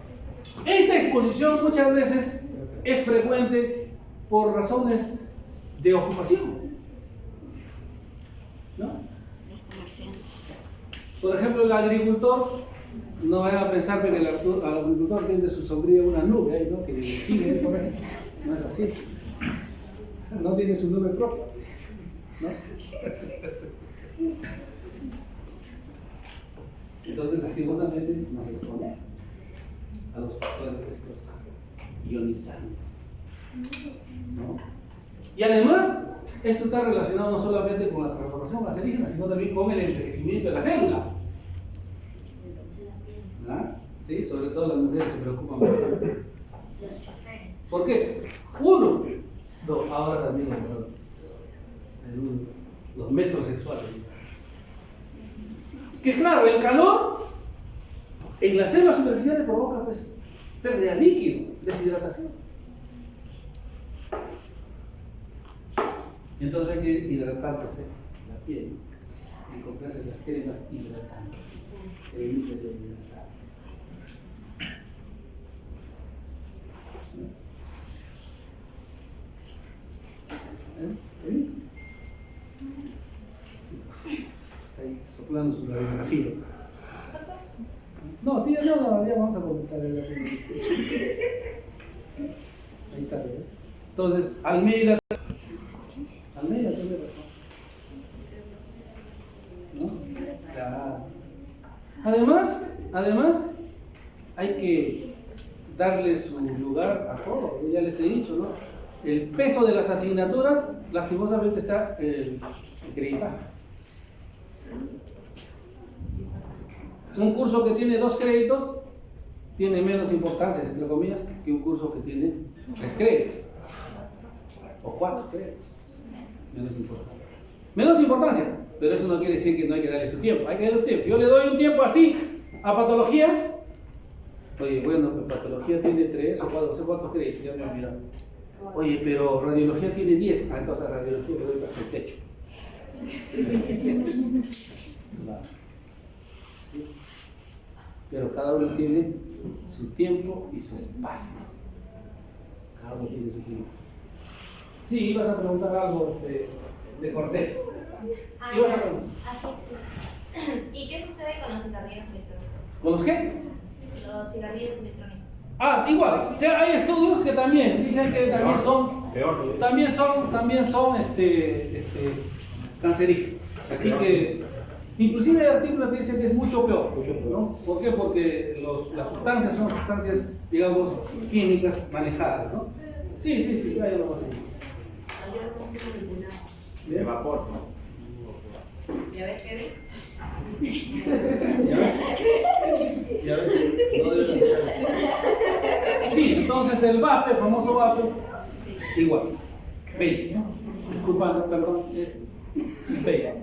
Speaker 1: esta exposición muchas veces es frecuente por razones de ocupación, ¿no? Por ejemplo, el agricultor, no vayan a pensar que el agricultor tiene su sombrilla una nube ahí, ¿no?, que sigue por ahí. No es así. No tiene su nube propia, ¿no? Entonces, lastimosamente, nos expone a los factores estos ionizantes, ¿no? Y además, esto está relacionado no solamente con la transformación cancerígena, sino también con el envejecimiento de la célula. ¿Ah? ¿Sí? Sobre todo las mujeres se preocupan bastante. ¿Por qué? 1, 2, ahora también los hombres. los metros sexuales. Que claro, el calor en las células superficiales provoca pues pérdida de líquido, deshidratación. Entonces hay que hidratarse la piel y comprarse las cremas hidratantes. Cremitas de hidratar. Está ahí soplando su radiografía. No, sí, no, ya vamos a comentar el asunto. Ahí está, ¿ves? Entonces, Almeida tiene razón. ¿No? Claro. Además, hay que darle su lugar a todos. Ya les he dicho, ¿no? El peso de las asignaturas, lastimosamente, está el acreditado. Un curso que tiene 2 créditos tiene menos importancia, entre comillas, que un curso que tiene 3 créditos o 4 créditos. Menos importancia, pero eso no quiere decir que no hay que darle su tiempo. Hay que darle su tiempo. Si yo le doy un tiempo así a patología, oye, bueno, pues patología tiene 3 o 4, no sé cuántos créditos, ya me he olvidado. Oye, pero radiología tiene 10, entonces a radiología le doy hasta el techo. Claro. ¿Sí? Pero cada uno tiene su tiempo y su espacio. Cada uno tiene su tiempo. Sí, ibas a preguntar algo de Cortés. Ibas a preguntar.
Speaker 4: Así es. ¿Y qué sucede con los cigarrillos electrónicos?
Speaker 1: ¿Con los qué?
Speaker 4: Los cigarrillos electrónicos.
Speaker 1: Ah, igual. O sea, hay estudios que también dicen que también son cancerígenos. Así que, inclusive hay artículos que dicen que es mucho peor, ¿no? ¿Por qué? Porque las sustancias son sustancias, digamos, químicas manejadas, ¿no? Sí, hay algo así.
Speaker 5: De vapor, ¿no?
Speaker 3: ¿Ya ves, Kevin?
Speaker 1: ¿Ya ves? No debe ser. Sí, entonces el vape, el famoso vape, igual. 20, ¿no? Disculpando, perdón. 20.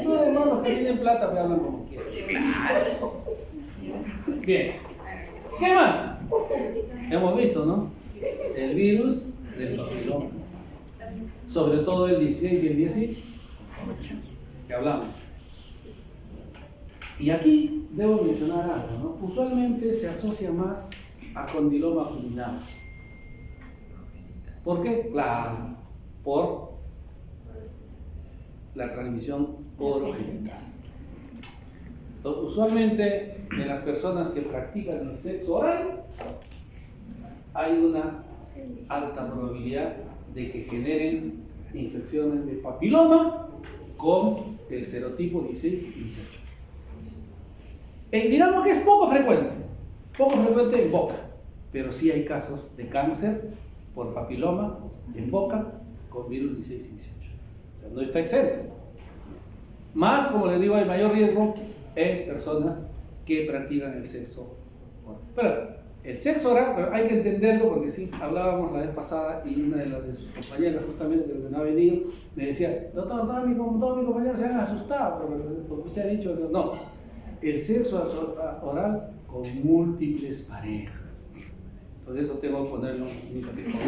Speaker 1: No, hermano, los que tienen plata me hablan como quieran. Bien. ¿Qué más? Hemos visto, ¿no? El virus del papiloma. Sobre todo el 16 y el 18 que hablamos. Y aquí debo mencionar algo, ¿no? Usualmente se asocia más a condiloma fulminado. ¿Por qué? Claro, por la transmisión orogenital. Entonces, usualmente en las personas que practican el sexo oral hay una alta probabilidad de que generen infecciones de papiloma con el serotipo 16 y 18. Digamos que es poco frecuente en boca, pero sí hay casos de cáncer por papiloma en boca con virus 16 y 18. O sea, no está exento. Más, como les digo, hay mayor riesgo en personas que practican el sexo oral. Pero el sexo oral hay que entenderlo porque sí, hablábamos la vez pasada y una de sus compañeras, justamente que no ha venido, me decía, doctor, todos mis compañeros se han asustado porque usted ha dicho, no, el sexo oral con múltiples parejas. Por eso tengo que ponerlo en un capítulo.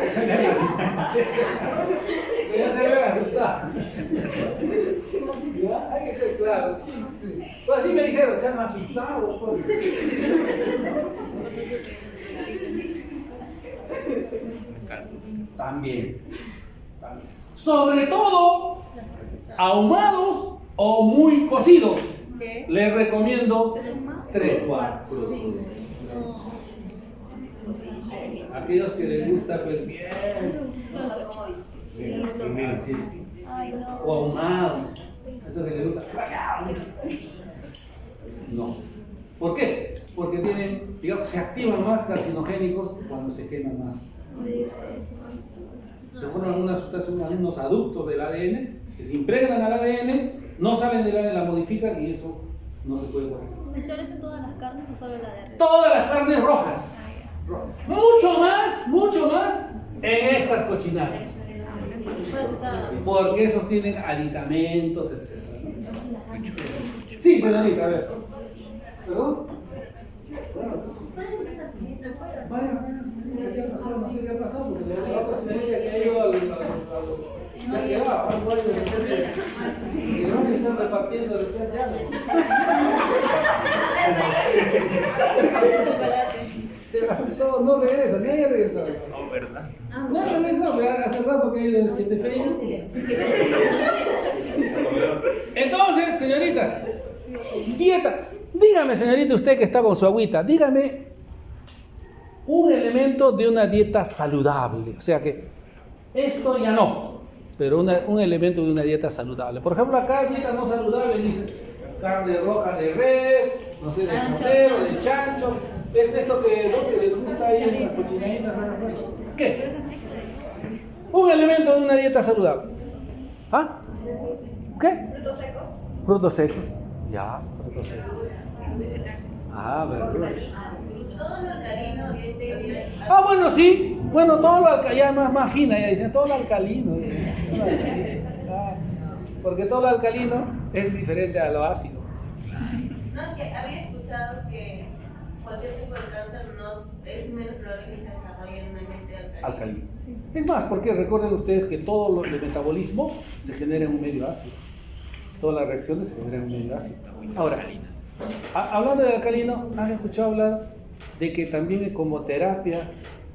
Speaker 1: Se me había asustado. ¿Ya? Hay que ser claro, sí. Pues así me dijeron, se han asustado. Pues. También. Sobre todo, ahumados o muy cocidos. Les recomiendo 3/4. Aquellos que les gusta pues bien, así es. O ahumado, eso que les gusta. No. ¿Por qué? Porque tienen, digamos, se activan más carcinogénicos cuando se queman más. Se forman unos aductos del ADN que se impregnan al ADN, no salen del ADN, la modifican y eso no se puede corregir.
Speaker 2: ¿Entonces en todas las carnes o solo la de res?
Speaker 1: Todas las carnes rojas. Mucho más en estas cochinadas. Porque esos tienen aditamentos, etc. Sí, señorita, a ver. ¿Perdón? Vaya, ¿qué ha pasado? No sé qué ha pasado, porque la otra señorita que ha ido al se ha quedado, algo ahí de repente. Y no me están repartiendo de repente algo. No regresa, ni haya regresado.
Speaker 5: No, ¿verdad?
Speaker 1: No haya regresado, pero hace rato que ha ido el 7 de febrero. Entonces, señorita, dieta. Dígame, señorita, usted que está con su agüita, dígame un elemento de una dieta saludable. O sea que esto ya no, pero un elemento de una dieta saludable. Por ejemplo, acá dieta no saludable dice carne roja de res, no sé, de cordero, de chancho, de esto que les gusta ahí en las cochinaditas. ¿Qué? Un elemento de una dieta saludable. ¿Ah? ¿Qué?
Speaker 3: Frutos secos.
Speaker 1: Frutos secos. Ya, frutos secos. Ah, verdad.
Speaker 3: Todo lo alcalino, bien.
Speaker 1: Ah, bueno, sí. Bueno, todo lo alcalino, ya más fina, ya dicen, todo lo alcalino. Dicen. Ah, porque todo lo alcalino es diferente a lo ácido.
Speaker 3: No, es que había escuchado que cualquier tipo de cáncer es menos probable que se desarrolle en un ambiente alcalino.
Speaker 1: Es más, porque recuerden ustedes que todo el metabolismo se genera en un medio ácido. Todas las reacciones se generan en un medio ácido. Ahora, hablando de alcalino, ¿has escuchado hablar de que también como terapia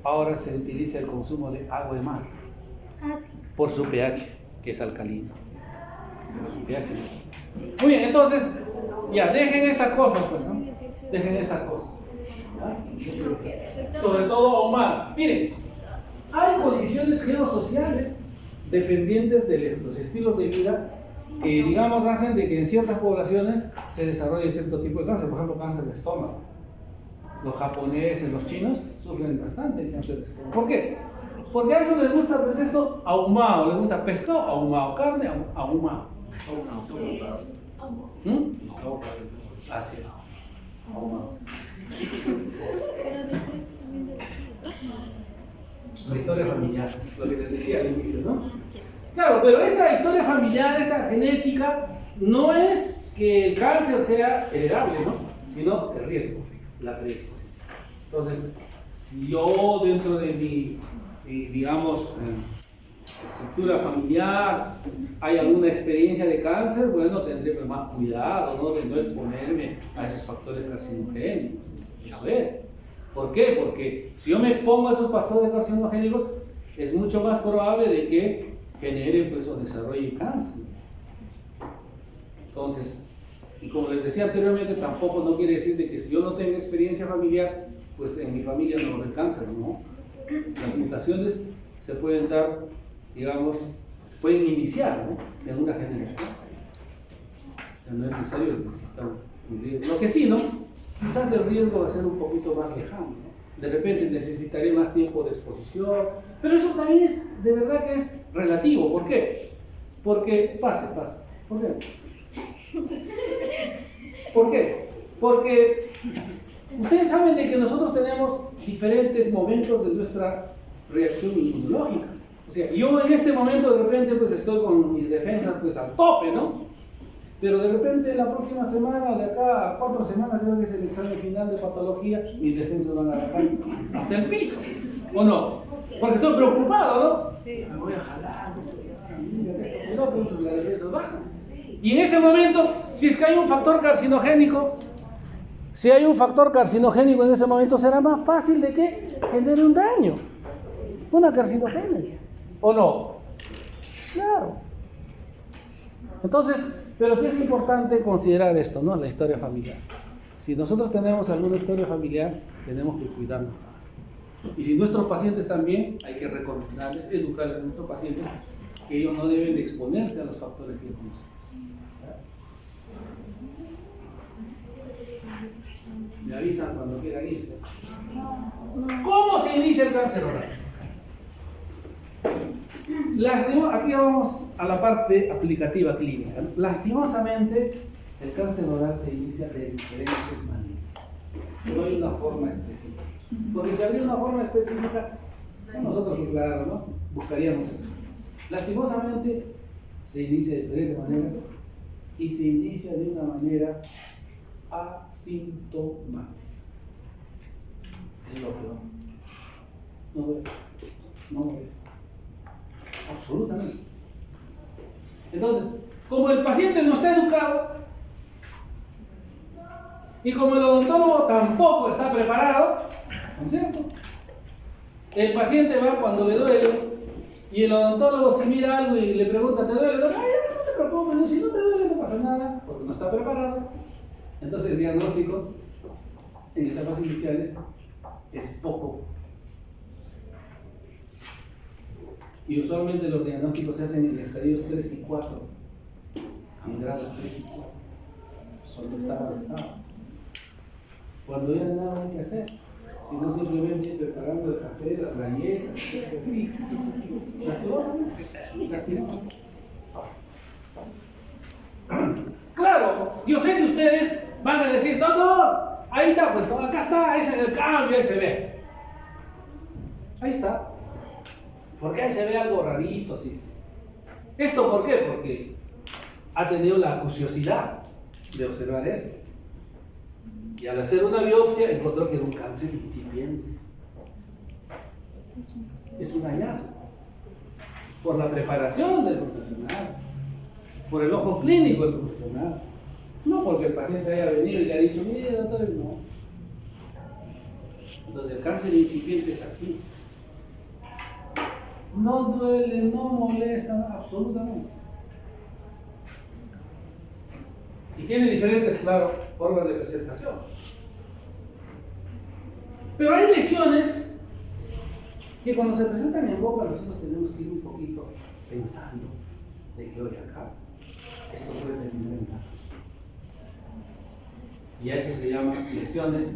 Speaker 1: ahora se utiliza el consumo de agua de mar?
Speaker 2: Ah, sí.
Speaker 1: Por su pH, que es alcalino. Por su pH. Muy bien, entonces, ya, dejen estas cosas, pues, ¿no? Dejen estas cosas. ¿Ah? Sobre todo ahumada. Miren, hay condiciones geosociales dependientes de los estilos de vida que, digamos, hacen de que en ciertas poblaciones se desarrolle cierto tipo de cáncer, por ejemplo, cáncer de estómago. Los japoneses, los chinos sufren bastante el cáncer de estómago. ¿Por qué? Porque a eso les gusta, pues, esto ahumado, les gusta pescado ahumado, carne ahumado. Así es. Ahumado. La historia familiar, lo que les decía al inicio, ¿no? Claro, pero esta historia familiar, esta genética, no es que el cáncer sea heredable, ¿no? Sino el riesgo, la predisposición. Entonces, si yo dentro de mi, digamos, estructura familiar hay alguna experiencia de cáncer, bueno, tendré más cuidado, ¿no? De no exponerme a esos factores carcinogénicos. Eso es. ¿Por qué? Porque si yo me expongo a esos factores carcinogénicos, es mucho más probable de que generen, pues, o desarrolle cáncer. Entonces, y como les decía anteriormente, tampoco no quiere decir de que si yo no tengo experiencia familiar, pues en mi familia no va a haber cáncer, ¿no? Las mutaciones se pueden dar, digamos, se pueden iniciar, ¿no? En una generación. O sea, no es necesario que exista un riesgo. Lo que sí, ¿no? Quizás el riesgo va a ser un poquito más lejano, ¿no? De repente necesitaré más tiempo de exposición, pero eso también es, de verdad que es relativo. ¿Por qué? Porque, pase. ¿Por qué? ¿Por qué? Porque ustedes saben de que nosotros tenemos diferentes momentos de nuestra reacción inmunológica. O sea, yo en este momento de repente pues estoy con mis defensas pues al tope, ¿no? Pero de repente la próxima semana, de acá a 4 semanas, creo que es el examen final de patología, mis defensas van a bajar hasta el piso, ¿o no? Porque estoy preocupado, ¿no? Sí. Me voy a jalar, no, las defensas bajan. Y en ese momento, si es que hay un factor carcinogénico, en ese momento será más fácil de que genere un daño, una carcinogénica, ¿o no? Claro. Entonces, pero sí es importante considerar esto, ¿no? La historia familiar. Si nosotros tenemos alguna historia familiar, tenemos que cuidarnos más. Y si nuestros pacientes también, hay que recomendarles, educarles a nuestros pacientes que ellos no deben de exponerse a los factores que conocemos. Me avisan cuando quieran irse. ¿Cómo se inicia el cáncer oral? Aquí vamos a la parte aplicativa clínica. Lastimosamente, el cáncer oral se inicia de diferentes maneras. No hay una forma específica. Porque si habría una forma específica, nosotros, claro, ¿no? Buscaríamos eso. Lastimosamente, se inicia de diferentes maneras y se inicia de una manera asintomática. Es lo peor. No duele. No molesta. Absolutamente. Entonces, como el paciente no está educado y como el odontólogo tampoco está preparado, ¿no es cierto? El paciente va cuando le duele y el odontólogo se mira algo y le pregunta, ¿te duele? Ay, no te preocupes, si no te duele no pasa nada, porque no está preparado. Entonces el diagnóstico en etapas iniciales es poco. Y usualmente los diagnósticos se hacen en estadios 3 y 4, en grados 3 y 4, cuando está avanzado. Cuando ya nada hay que hacer, sino simplemente ir preparando el café, las galletas, el pisco. Claro, yo sé que ustedes van a decir, doctor, ahí está, pues acá está, ese es el cambio, ahí se ve. Ahí está. Porque ahí se ve algo rarito, sí. ¿Esto por qué? Porque ha tenido la curiosidad de observar eso. Y al hacer una biopsia encontró que era un cáncer incipiente. Es un hallazgo. Por la preparación del profesional, por el ojo clínico del profesional. No porque el paciente haya venido y le ha dicho, mire doctor, no. Entonces el cáncer incipiente es así. No duele, no molesta, absolutamente. Y tiene diferentes, claro, formas de presentación. Pero hay lesiones que cuando se presentan en boca nosotros tenemos que ir un poquito pensando de que hoy acá esto puede terminar en casa. Y a eso se llaman lesiones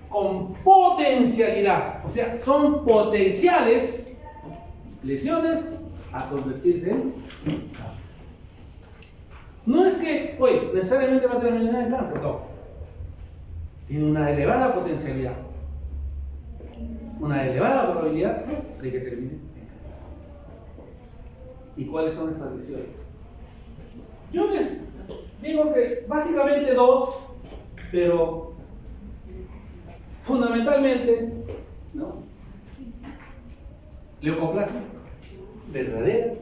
Speaker 1: con potencialidad. O sea, son potenciales lesiones a convertirse en cáncer. No es que, oye, necesariamente va a terminar en cáncer, no. Tiene una elevada potencialidad, una elevada probabilidad de que termine en cáncer. ¿Y cuáles son estas lesiones? Yo les digo que básicamente dos, pero fundamentalmente, ¿no? Leucoplasias verdaderas,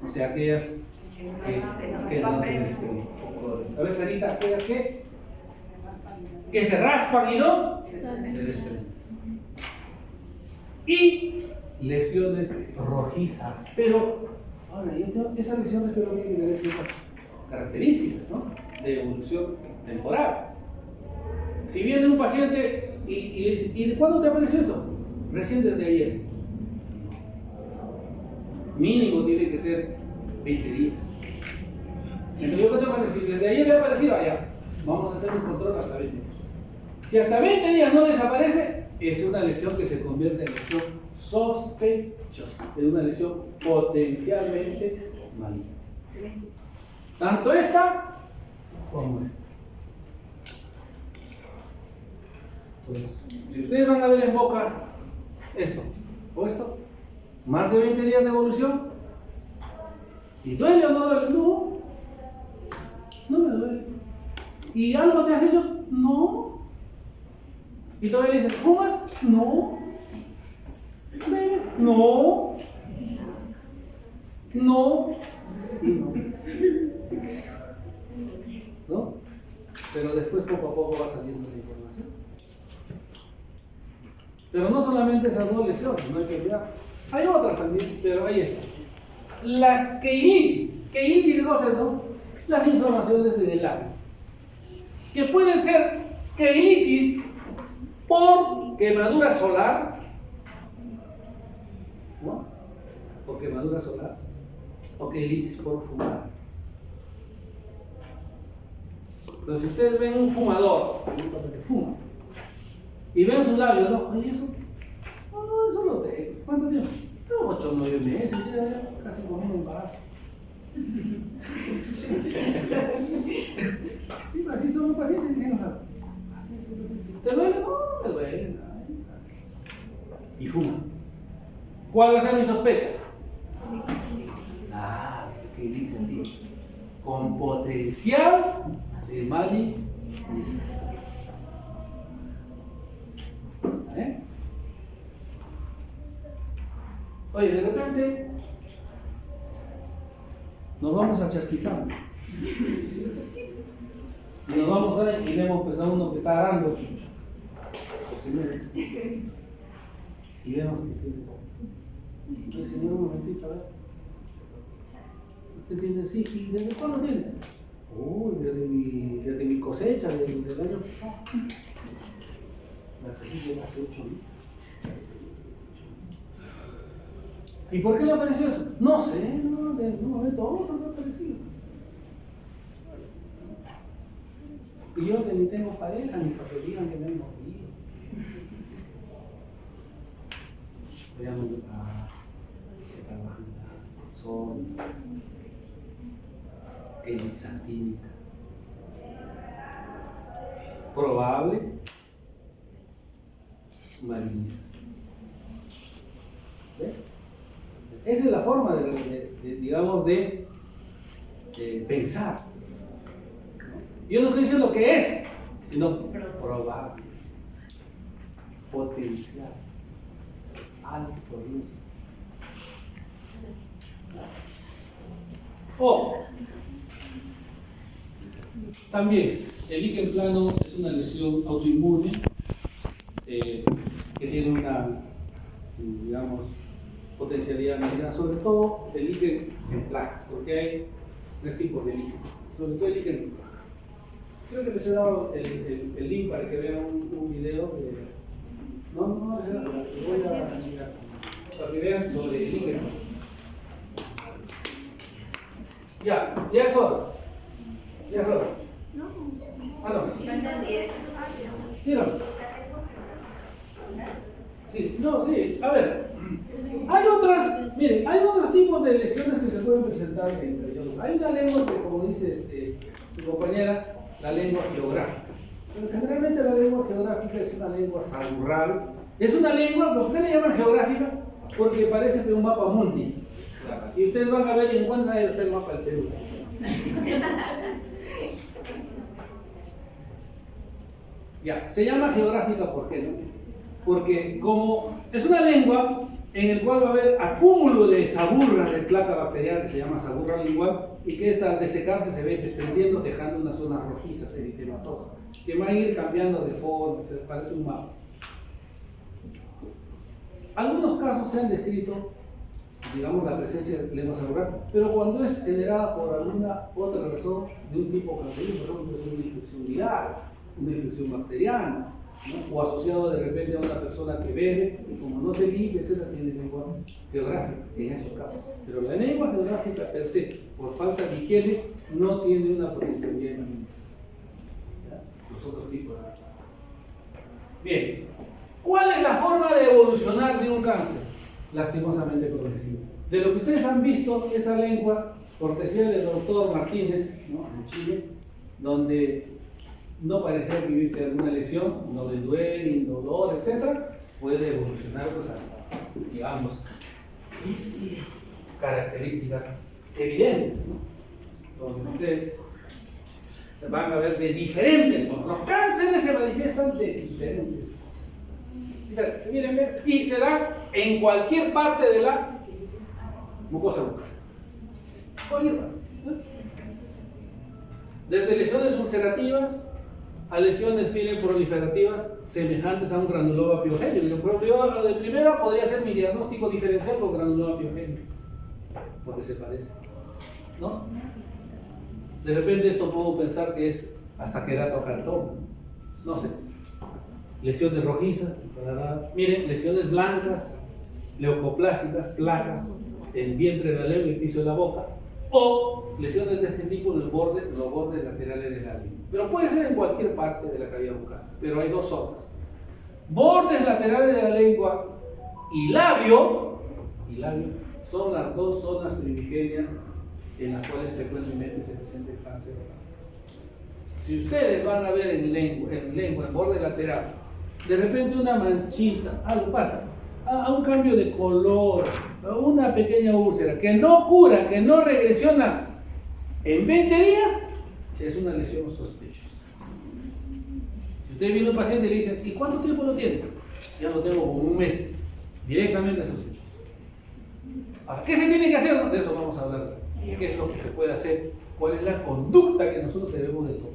Speaker 1: o sea, aquellas que no se desprenden. A ver, Sarita, aquellas que se raspan y no se desprenden. Y lesiones rojizas, pero ahora esas lesiones pero que tienen ciertas características, ¿no? De evolución temporal. Si viene un paciente y le dice, ¿y de cuándo te apareció eso? Recién desde ayer. Mínimo tiene que ser 20 días. Entonces, ¿yo qué tengo que hacer? Si desde ayer le ha aparecido, allá, vamos a hacer un control hasta 20 días. Si hasta 20 días no desaparece, es una lesión que se convierte en lesión sospechosa, es una lesión potencialmente maligna. Tanto esta como esta. Entonces, si ustedes van a ver en boca eso o esto, más de 20 días de evolución, ¿y duele o no duele? No, no me duele. ¿Y algo te has hecho? No. Y todavía le dices, ¿fumas? No. ¿Bebes? No. No. Y no. ¿No? Pero después poco a poco va saliendo la información. Pero no solamente esas dos lesiones, no hay enfermedad. Hay otras también, pero ahí está. Las keilitis. Keilitis, ¿qué cosa es, no? Las inflamaciones del labio. Que pueden ser keilitis por quemadura solar, ¿no? Por quemadura solar. O keilitis por fumar. Entonces, si ustedes ven un fumador, que fuma, y ven sus labios, ¿no? Oye, eso. No, eso lo tengo. ¿Cuánto tiempo? 8 o 9 meses, ya casi con un embarazo. Sí, así son los pacientes diciendo, así es. ¿Cuál va a ser mi sospecha? Que dicen, con potencial de malignicidad. Oye, de repente nos vamos a chasquitar y nos vamos a ver y vemos pues a uno que está arando y vemos que tiene el señor, un momentito, a ver, usted tiene, sí, ¿y desde cuándo tiene? Desde mi cosecha del año pasado. La cosilla hace 8 meses. ¿Y por qué le apareció eso? No sé, de un momento a otro me ha aparecido. Y yo que ni tengo pareja, ni para que digan que me han movido. Veamos que trabajan en la zona, que es santínica. Probable malignización. ¿Sí? Esa es la forma digamos, de pensar. Yo no estoy diciendo que es, sino probable, potencial, alto riesgo. O también el líquen plano es una lesión autoinmune que tiene una, digamos, potencialidad maligna, sobre todo el líquen en placas, porque hay 3 tipos de líquen, sobre todo el líquen en placas. Creo que les he dado el link para que vean un video de... No, voy a mirar, para que vean sobre el líquen. Ya es hora. Ya es hora. No. Dígame. Sí, a ver. Hay otros tipos de lesiones que se pueden presentar entre ellos. Hay una lengua que, como dice mi compañera, la lengua geográfica. Pero generalmente la lengua geográfica es una lengua sagurral. Es una lengua, ¿por qué le llaman geográfica? Porque parece que un mapa mundi. Y ustedes van a ver y encuentran ahí está el mapa del Perú. Ya, se llama geográfica, ¿por qué no? Porque como es una lengua en el cual va a haber acúmulo de sagurra, de placa bacteriana que se llama sagurra lingual, y que esta al desecarse se ve desprendiendo, dejando unas zonas rojizas, eritematosas, que van a ir cambiando de forma, se parece un mapa. Algunos casos se han descrito, digamos, la presencia de lengua sagurral, pero cuando es generada por alguna otra razón de un tipo cancerígeno, por ejemplo, una infección viral, una infección bacteriana, ¿no? O asociado de repente a una persona que bebe y como no se limpia, etc., tiene lengua geográfica en esos casos. Pero la lengua geográfica per se, por falta de higiene, no tiene una potencialidad de malignización. Los otros tipos de... Bien, ¿cuál es la forma de evolucionar de un cáncer? Lastimosamente progresivo. De lo que ustedes han visto, esa lengua, cortesía del doctor Martínez, ¿no?, en Chile, donde no parecía vivirse alguna lesión, no le duele, indolor, etc., puede evolucionar pues hasta, digamos, características evidentes, ¿no? Donde ustedes van a ver de diferentes formas. Los cánceres se manifiestan de diferentes formas. Miren, y se dan en cualquier parte de la mucosa bucal. Cualquier parte, ¿no? Desde lesiones ulcerativas a lesiones, miren, proliferativas semejantes a un granuloma piogénico. Por ejemplo, de primera podría ser mi diagnóstico diferencial con granuloma piogénico, porque se parece, ¿no? De repente esto puedo pensar que es hasta queratocartoma, no sé. Lesiones rojizas, miren, lesiones blancas, leucoplásicas, placas en el vientre de la lengua y el piso de la boca, o lesiones de este tipo en los bordes laterales de la lengua. Pero puede ser en cualquier parte de la cavidad bucal, pero hay 2 zonas: bordes laterales de la lengua y labio son las 2 zonas primigenias en las cuales frecuentemente se presenta el cáncer. Si ustedes van a ver en lengua, en borde lateral, de repente una manchita, algo pasa, a un cambio de color, a una pequeña úlcera que no cura, que no regresiona en 20 días, es una lesión sospechosa. Si usted viene a un paciente y le dice, ¿y cuánto tiempo lo tiene? Ya lo tengo como un mes, directamente sospechoso. Ahora, ¿qué se tiene que hacer? De eso vamos a hablar. ¿Qué es lo que se puede hacer? ¿Cuál es la conducta que nosotros debemos de tomar?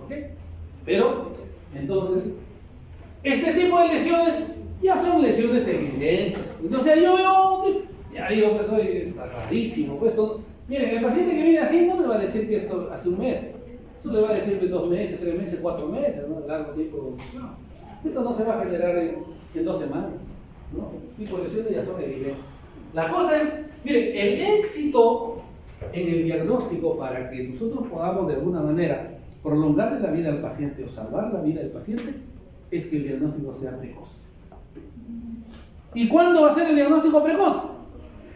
Speaker 1: ¿Okay? Pero, entonces, este tipo de lesiones ya son lesiones evidentes. Entonces yo veo, ya digo, pues hoy está rarísimo. Pues, miren, el paciente que viene así no le va a decir que esto hace un mes. Eso le va a decir que 2 meses, 3 meses, 4 meses, ¿no? Largo tiempo. No. Esto no se va a generar en 2 semanas. ¿No? Este tipo de lesiones ya son evidentes. La cosa es, miren, el éxito en el diagnóstico para que nosotros podamos de alguna manera prolongarle la vida al paciente o salvar la vida del paciente es que el diagnóstico sea precoz. ¿Y cuándo va a ser el diagnóstico precoz?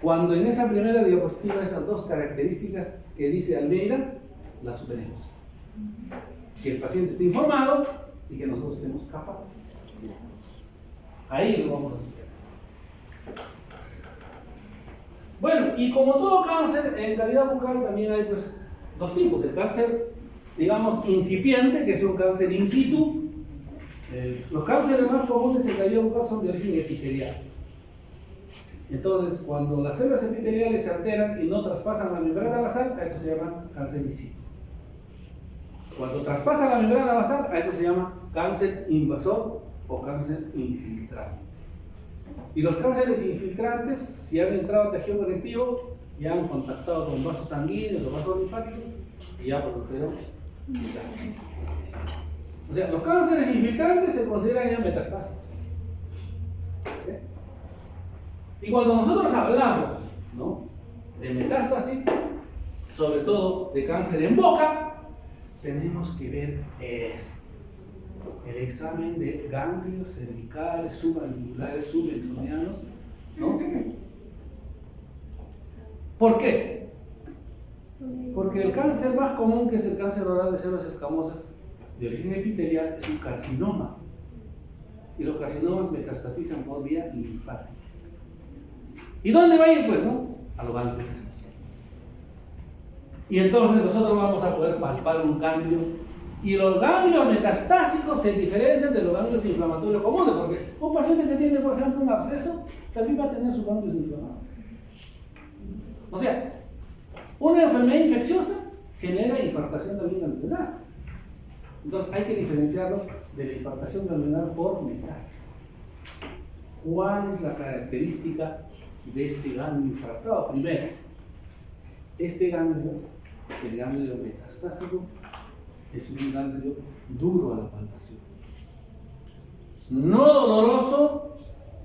Speaker 1: Cuando en esa primera diapositiva esas 2 características que dice Almeida las superemos. Que el paciente esté informado y que nosotros estemos capaces. Ahí lo vamos a hacer. Bueno, y como todo cáncer, en cavidad bucal también hay pues 2 tipos. El cáncer, digamos, incipiente, que es un cáncer in situ. Los cánceres más comunes en cavidad bucal son de origen epitelial. Entonces, cuando las células epiteliales se alteran y no traspasan la membrana basal, a eso se llama cáncer in situ. Cuando traspasa la membrana basal, a eso se llama cáncer invasor o cáncer infiltrante. Y los cánceres infiltrantes, si han entrado al tejido conectivo, ya han contactado con vasos sanguíneos o vasos linfáticos y ya produjeron metástasis. O sea, los cánceres infiltrantes se consideran ya metastáticos. ¿Okay? Y cuando nosotros hablamos, ¿no?, de metástasis, sobre todo de cáncer en boca, tenemos que ver esto. El examen de ganglios cervicales, subandibulares, subentronianos, ¿no? ¿Por qué? Porque el cáncer más común, que es el cáncer oral de células escamosas de origen epitelial, es un carcinoma. Y los carcinomas metastatizan por vía linfática. ¿Y dónde va a ir, pues, no? A los ganglios de gestación. Y entonces nosotros vamos a poder palpar un ganglio. Y los ganglios metastásicos se diferencian de los ganglios inflamatorios comunes, porque un paciente que tiene, por ejemplo, un absceso, también va a tener sus ganglios inflamados. O sea, una enfermedad infecciosa genera infartación también ganglionar. Entonces hay que diferenciarlos de la infartación ganglionar por metástasis. ¿Cuál es la característica de este ganglio infartado? Primero, este ganglio, el ganglio metastásico, es un ganglio duro a la palpación, no doloroso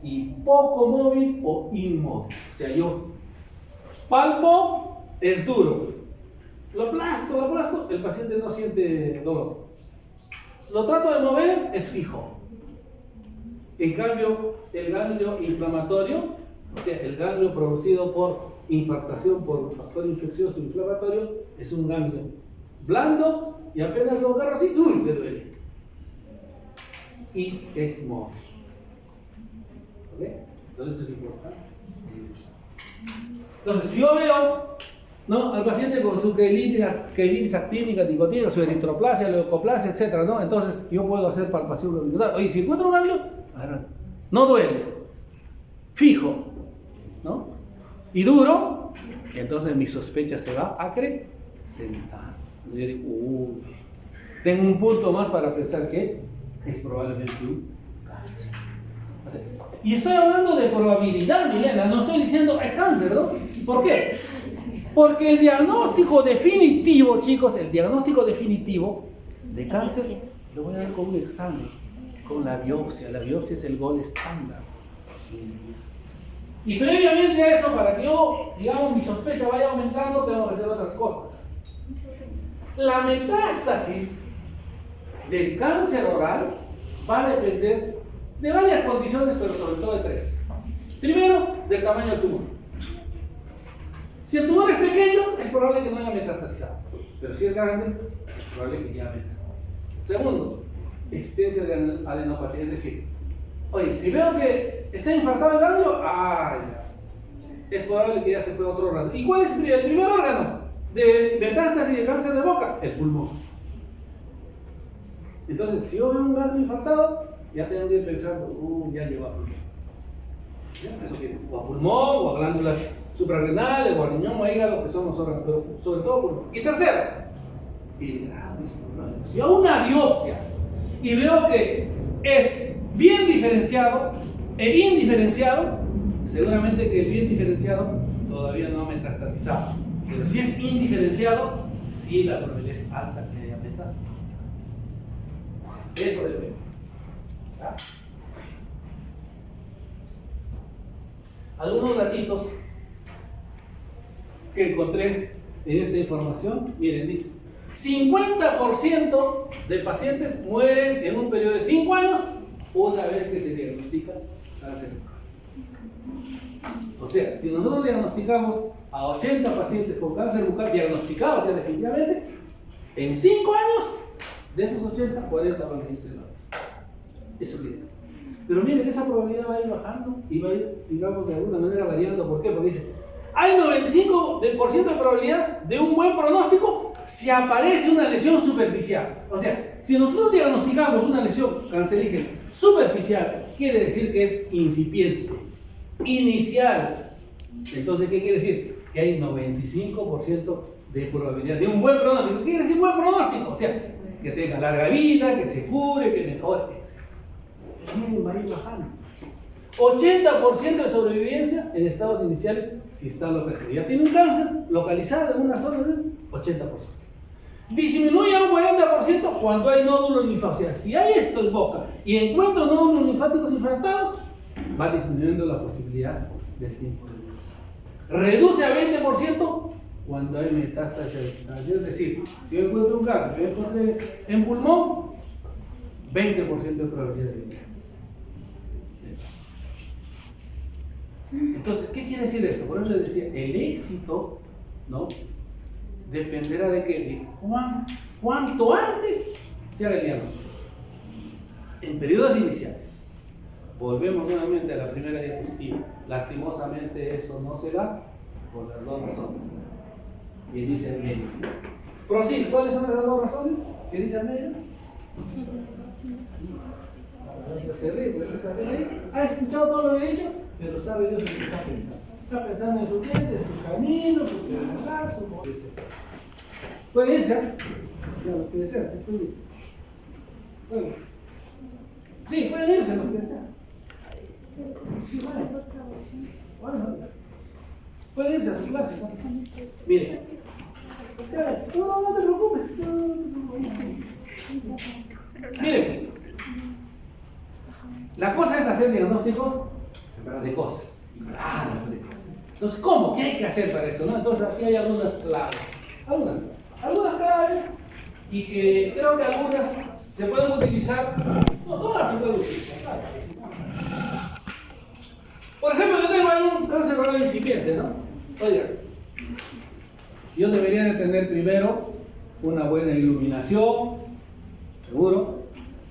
Speaker 1: y poco móvil o inmóvil. O sea, yo palpo, es duro, lo aplasto, el paciente no siente dolor. Lo trato de mover, es fijo. En cambio, el ganglio inflamatorio, o sea, el ganglio producido por infartación por factor infeccioso inflamatorio, es un ganglio blando, y apenas lo agarro así, ¡uy!, me duele. Y es móvil. ¿Ok? Entonces esto es importante. Entonces, si yo veo, ¿no?, al paciente con su quelitis actínica, nicotina, su eritroplasia, leucoplasia, etc., ¿no?, entonces yo puedo hacer palpación ganglionar. Oye, si encuentro un ganglio, no duele, fijo, ¿no?, y duro, entonces mi sospecha se va a acrecentar. Yo digo, tengo un punto más para pensar que es probablemente un cáncer. O sea, y estoy hablando de probabilidad, Milena, no estoy diciendo es cáncer, ¿no? ¿Por qué? Porque el diagnóstico definitivo, chicos, el diagnóstico definitivo de cáncer lo voy a dar con un examen, con la biopsia. La biopsia es el gold estándar. Y previamente a eso, para que yo, digamos, mi sospecha vaya aumentando, tengo que hacer otras cosas. La metástasis del cáncer oral va a depender de varias condiciones, pero sobre todo de 3. Primero, del tamaño del tumor. Si el tumor es pequeño, es probable que no haya metastatizado, pero si es grande, es probable que ya metastatizado. Segundo, existencia de adenopatía, es decir, Oye, si veo que está infartado el ganglio, ya. Es probable que ya se fue a otro órgano. ¿Y cuál es el primer órgano de metástasis de cáncer de boca? El pulmón. Entonces, si yo veo un ganglio infartado, ya tengo que ir pensando, ya llegó a pulmón. ¿Ya? Eso quiere decir, o a pulmón, o a glándulas suprarrenales, o a riñón, o a hígado, que son los órganos, pero sobre todo pulmón. Y tercero, el grave problema. Si hago una biopsia y veo que es bien diferenciado e indiferenciado, seguramente que el bien diferenciado todavía no ha metastatizado. Pero si es indiferenciado, sí la probabilidad es alta que haya metástasis. Eso depende. ¿Ya? Algunos datitos que encontré en esta información, miren, dice 50% de pacientes mueren en un periodo de 5 años una vez que se diagnostica cáncer. O sea, si nosotros diagnosticamos a 80 pacientes con cáncer bucal diagnosticados ya definitivamente, en 5 años, de esos 80, 40 van a irse la otra. Eso quiere decir. Pero miren, esa probabilidad va a ir bajando y va a ir, digamos, de alguna manera variando. ¿Por qué? Porque dice, hay 95% de probabilidad de un buen pronóstico si aparece una lesión superficial. O sea, si nosotros diagnosticamos una lesión cancerígena superficial, quiere decir que es incipiente, inicial. Entonces, ¿qué quiere decir? Que hay 95% de probabilidad de un buen pronóstico. ¿Qué quiere decir buen pronóstico? O sea, que tenga larga vida, que se cure, que mejore, etc. Pero miren, va a ir bajando. 80% de sobrevivencia en estados iniciales si está localizado. Ya tiene un cáncer localizado en una zona, 80%. Disminuye a un 40% cuando hay nódulos linfáticos. O sea, si hay esto en boca y encuentro nódulos linfáticos infectados, va disminuyendo la posibilidad del tiempo de vida. Reduce a 20% cuando hay metástasis. Es decir, si yo encuentro un cáncer, yo encuentro en pulmón, 20% de probabilidad de vida. Entonces, ¿qué quiere decir esto? Por eso decía, el éxito, ¿no?, dependerá de que de cuánto antes se haga el diagnóstico. En periodos iniciales. Volvemos nuevamente a la primera diapositiva. Lastimosamente eso no se da por las dos razones. Y dice el medio. Prosigue, ¿cuáles son las dos razones? ¿Qué dice el medio? Ha escuchado todo lo que he dicho, pero sabe Dios en qué está pensando. Está pensando en su cliente, en su camino, su bienestar, su pobreza. Puede irse, ya lo quiere ser, puede irse. Bueno. Sí, puede irse, lo quiere ser. Sí, bueno, puede irse a su clase. ¿No? Mire, no te preocupes. Mire, la cosa es hacer diagnósticos de cosas. Entonces, ¿cómo? ¿Qué hay que hacer para eso? ¿No? Entonces, aquí hay algunas claves. Algunas claves, y que creo que algunas se pueden utilizar. No, todas se pueden utilizar. Claro. Por ejemplo, yo tengo ahí un cáncer renal incipiente, ¿no? Oiga, yo debería de tener primero una buena iluminación, seguro.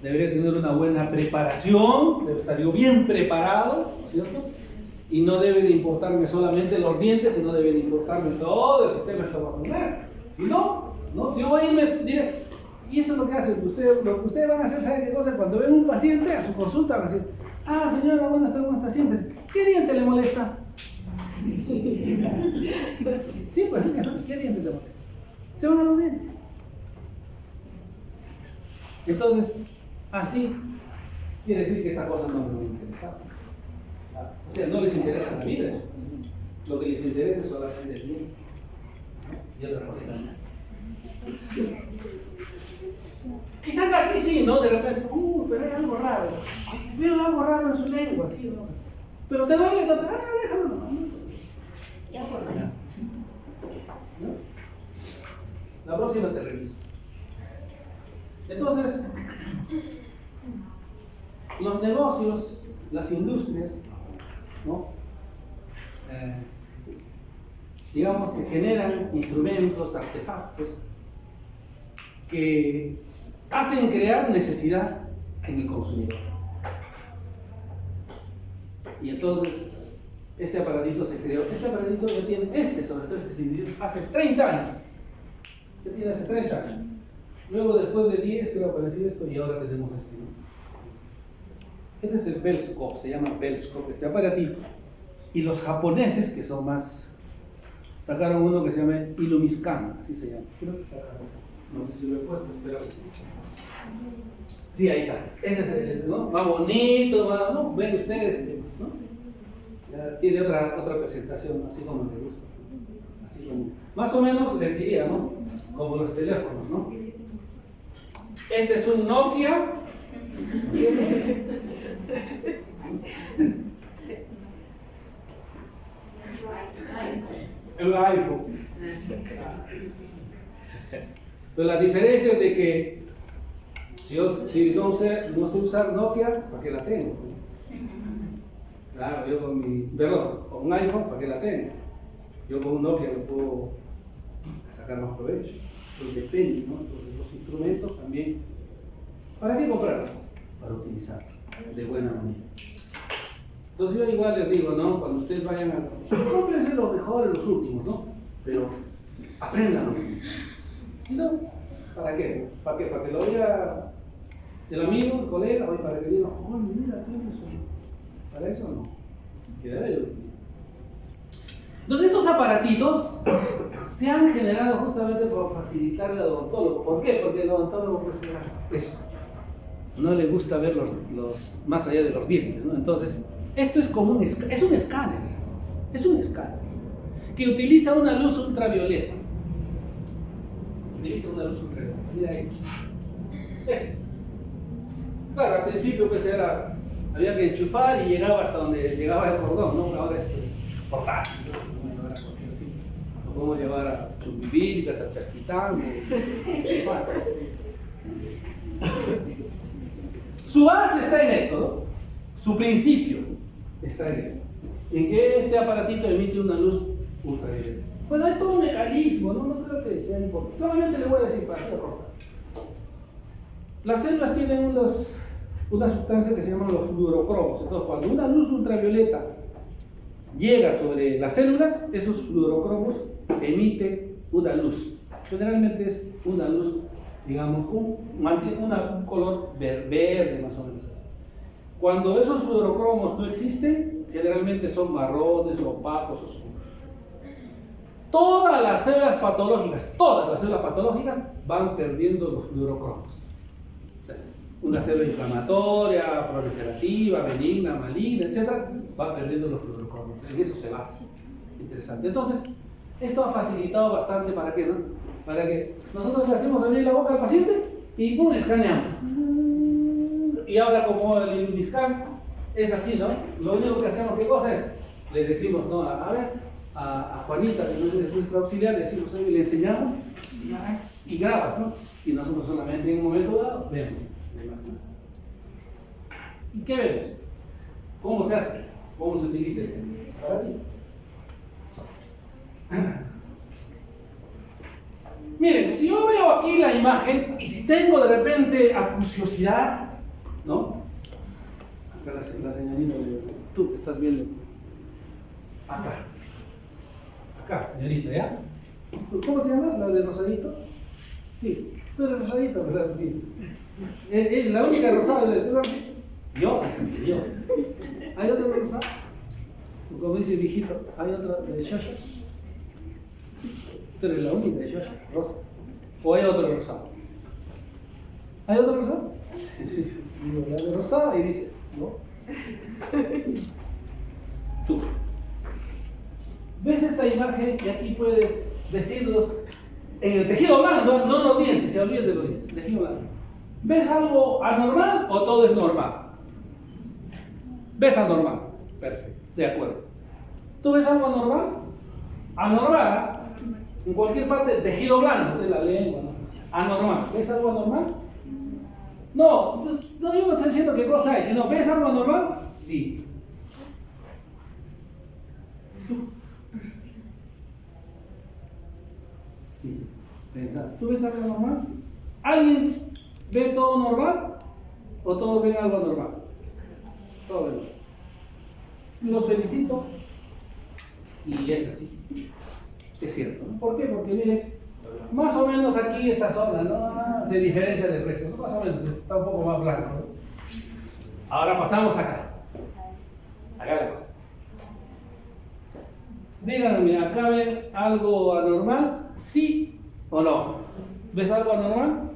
Speaker 1: Debería tener una buena preparación, debe estar yo bien preparado, ¿no es cierto? Y no debe de importarme solamente los dientes, sino debe de importarme todo el sistema estomaculaire. Si no, si yo voy a irme, diré, y eso es lo que hacen, lo que ustedes van a hacer, ¿saben qué cosa? Cuando ven un paciente a su consulta van a decir, señora, buenas tardes, ¿cómo está? Siéntese. ¿Qué diente le molesta? Sí, pues, ¿qué diente le molesta? Se van a los dientes. Entonces, así quiere decir que esta cosa no les interesa. O sea, no les interesa la vida. Lo que les interesa es solamente el bien. Y otra cosa también. Quizás aquí sí, ¿no? De repente, pero hay algo raro. Veo algo raro en su lengua, ¿sí? ¿No? Pero te duele, déjalo nomás. Ya pasa. ¿No? La próxima te reviso. Entonces, los negocios, las industrias, ¿no? Digamos que generan instrumentos, artefactos que hacen crear necesidad en el consumidor. Y entonces, este aparatito se creó. Este aparatito ya tiene, sobre todo este individuo, hace 30 años. Ya tiene hace 30 años. Luego, después de 10, que apareció esto y ahora tenemos este. Este es el Bellscope, se llama Bellscope, este aparatito. Y los japoneses, que son más, sacaron uno que se llama Illumiscan, así se llama. Creo que está acá. No sé si lo he puesto, espero que sí. Sí, ahí está. Ese es el, ¿no? Más bonito, más, ¿no? Ven ustedes, ¿no? Ya tiene otra presentación, así como les gusta. Así como, más o menos les diría, ¿no? Como los teléfonos, ¿no? Este es un Nokia. El iPhone. Pero la diferencia es de que si no sé usar Nokia, ¿para qué la tengo? Claro, yo con un iPhone, ¿para qué la tengo? Yo con un Nokia lo puedo sacar más provecho. Entonces depende, ¿no? Entonces los instrumentos también. ¿Para qué comprarlos? Para utilizarlos de buena manera. Entonces yo igual les digo, ¿no? Cuando ustedes vayan a... cómprense los mejores, los últimos, ¿no? Pero aprendan a utilizar. Si no, ¿para qué? ¿Para qué? Para que lo vea el amigo, el colega, o para que diga, oh, mira, tienes eso. Para eso no. Quedará el último. Entonces estos aparatitos se han generado justamente por facilitarle al odontólogo. ¿Por qué? Porque el odontólogo pues eso. No le gusta ver los más allá de los dientes, ¿no? Entonces, esto es como un escáner. Es un escáner que utiliza una luz ultravioleta. Mira ahí. Claro, al principio pues había que enchufar y llegaba hasta donde llegaba el cordón, ¿no? Ahora es pues portátil, ¿no? Lo podemos llevar a Chumbibíricas, a Chasquitán, Su base está en esto, ¿no? Su principio está en esto. En que este aparatito emite una luz ultravioleta. Bueno, hay todo un mecanismo, ¿no? No creo que sea importante. Solamente le voy a decir para qué roja. Las células tienen una sustancia que se llama los fluorocromos. Entonces, cuando una luz ultravioleta llega sobre las células, esos fluorocromos emiten una luz. Generalmente es una luz, digamos, un color verde, más o menos así. Cuando esos fluorocromos no existen, generalmente son marrones, opacos, oscuros. Todas las células patológicas van perdiendo los fluorocromos. O sea, una célula inflamatoria, proliferativa, benigna, maligna, etc., va perdiendo los fluorocromos. En eso se basa. Interesante. Entonces, esto ha facilitado bastante para qué, ¿no? Para que nosotros le hacemos abrir la boca al paciente y ¡pum! Escaneamos. Y ahora, como el Illumiscan es así, ¿no? Lo único que hacemos, ¿qué cosa es? Le decimos, ¿no? A ver, a Juanita, que es nuestra auxiliar, le decimos, oye, le enseñamos y grabas, ¿no? Y nosotros solamente en un momento dado vemos. ¿Y qué vemos? ¿Cómo se hace? ¿Cómo se utiliza el aparatito? Miren, si yo veo aquí la imagen y si tengo de repente acuciosidad, ¿no? Acá la señorita, tú que estás viendo. Acá, señorita, ¿ya? ¿Cómo te llamas? ¿La de rosadito? Sí, tú eres rosadito, ¿verdad? La única rosada de yo. ¿Hay otra rosada? Como dice el viejito, ¿hay otra de Shasha? Tú eres la única de Shasha, rosa. ¿O hay otro rosado? ¿Hay otro rosado? Sí. Digo, la de rosada y dice, ¿no? Tú. ¿Ves esta imagen? Y aquí puedes decirlos en el tejido blando, no los dientes, se olviden de los dientes, tejido blando. ¿Ves algo anormal o todo es normal? ¿Ves anormal? Perfecto, de acuerdo. ¿Tú ves algo anormal? Anormal, en cualquier parte, tejido blando de la lengua, ¿no? Anormal. ¿Ves algo anormal? No, yo no estoy diciendo qué cosa hay, sino ¿ves algo anormal? Sí. Sí, pensar. ¿Tú ves algo normal? ¿Alguien ve todo normal? ¿O todos ven algo normal? Todo ven. los felicito. Y es así. Es cierto, ¿no? ¿Por qué? Porque miren, más o menos aquí esta zona, ¿no? Se diferencia del resto, ¿no? Más o menos, está un poco más blanco, ¿no? Ahora pasamos acá. Acá la cosa. Díganme, ¿acá ven algo anormal? ¿Sí o no? ¿Ves algo anormal?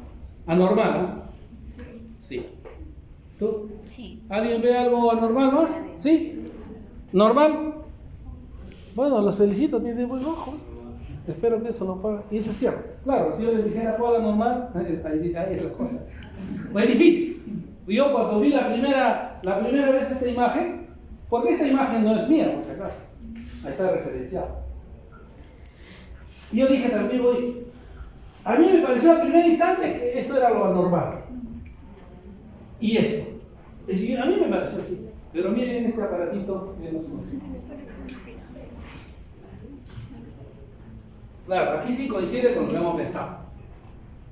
Speaker 1: Anormal, ¿no? Sí. ¿Tú?
Speaker 2: Sí.
Speaker 1: ¿Alguien ve algo anormal más? ¿Sí? ¿Normal? Bueno, los felicito, tienen buen ojo. Espero que eso lo pueda. Y eso es cierto. Claro, si yo les dijera cuál es normal, ahí es la cosa. Pues es difícil. Yo cuando vi la primera vez esta imagen, porque esta imagen no es mía, por si acaso. Ahí está referenciado. Y yo dije también, oye, a mí me pareció al primer instante que esto era lo anormal. Y esto. Es decir, a mí me pareció así. Pero miren este aparatito. Claro, aquí sí coincide con lo que hemos pensado.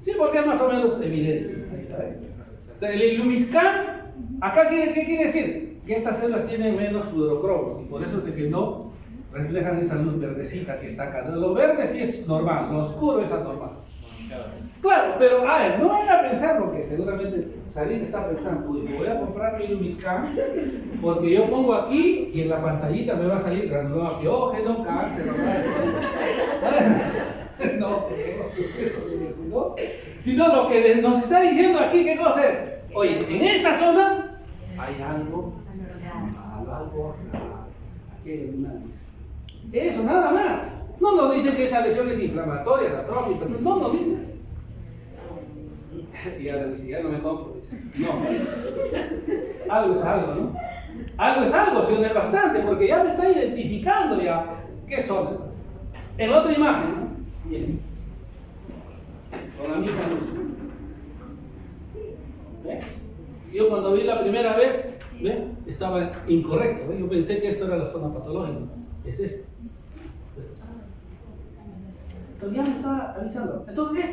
Speaker 1: Sí, porque es más o menos evidente. Ahí está. El Illumiscan, acá ¿qué quiere decir? Que estas células tienen menos fluorocromos y por eso de que no reflejan esa luz verdecita que está acá. Lo verde sí es normal, lo oscuro es anormal. Claro, pero no vayan a pensar, porque seguramente Sarit está pensando, uy, voy a comprar mi Illumiscan porque yo pongo aquí y en la pantallita me va a salir granuloma piógeno, cáncer, no, sino lo que nos está diciendo aquí, ¿qué cosa es? Oye, en esta zona hay algo malo, algo raro. Aquí hay una lista. Eso, nada más. No nos dice que esa lesión es inflamatoria, atrófica, no nos dice. Y ahora dice, ya no me compro. Dice. No. Algo es algo, ¿no? Algo es algo, si no es bastante, porque ya me está identificando ya. ¿Qué son estas? En otra imagen, ¿no? Miren. Con la misma luz. ¿Ves? Yo cuando vi la primera vez, ¿ves? Estaba incorrecto. ¿Ves? Yo pensé que esto era la zona patológica. Es esto. Entonces ya me está avisando. Entonces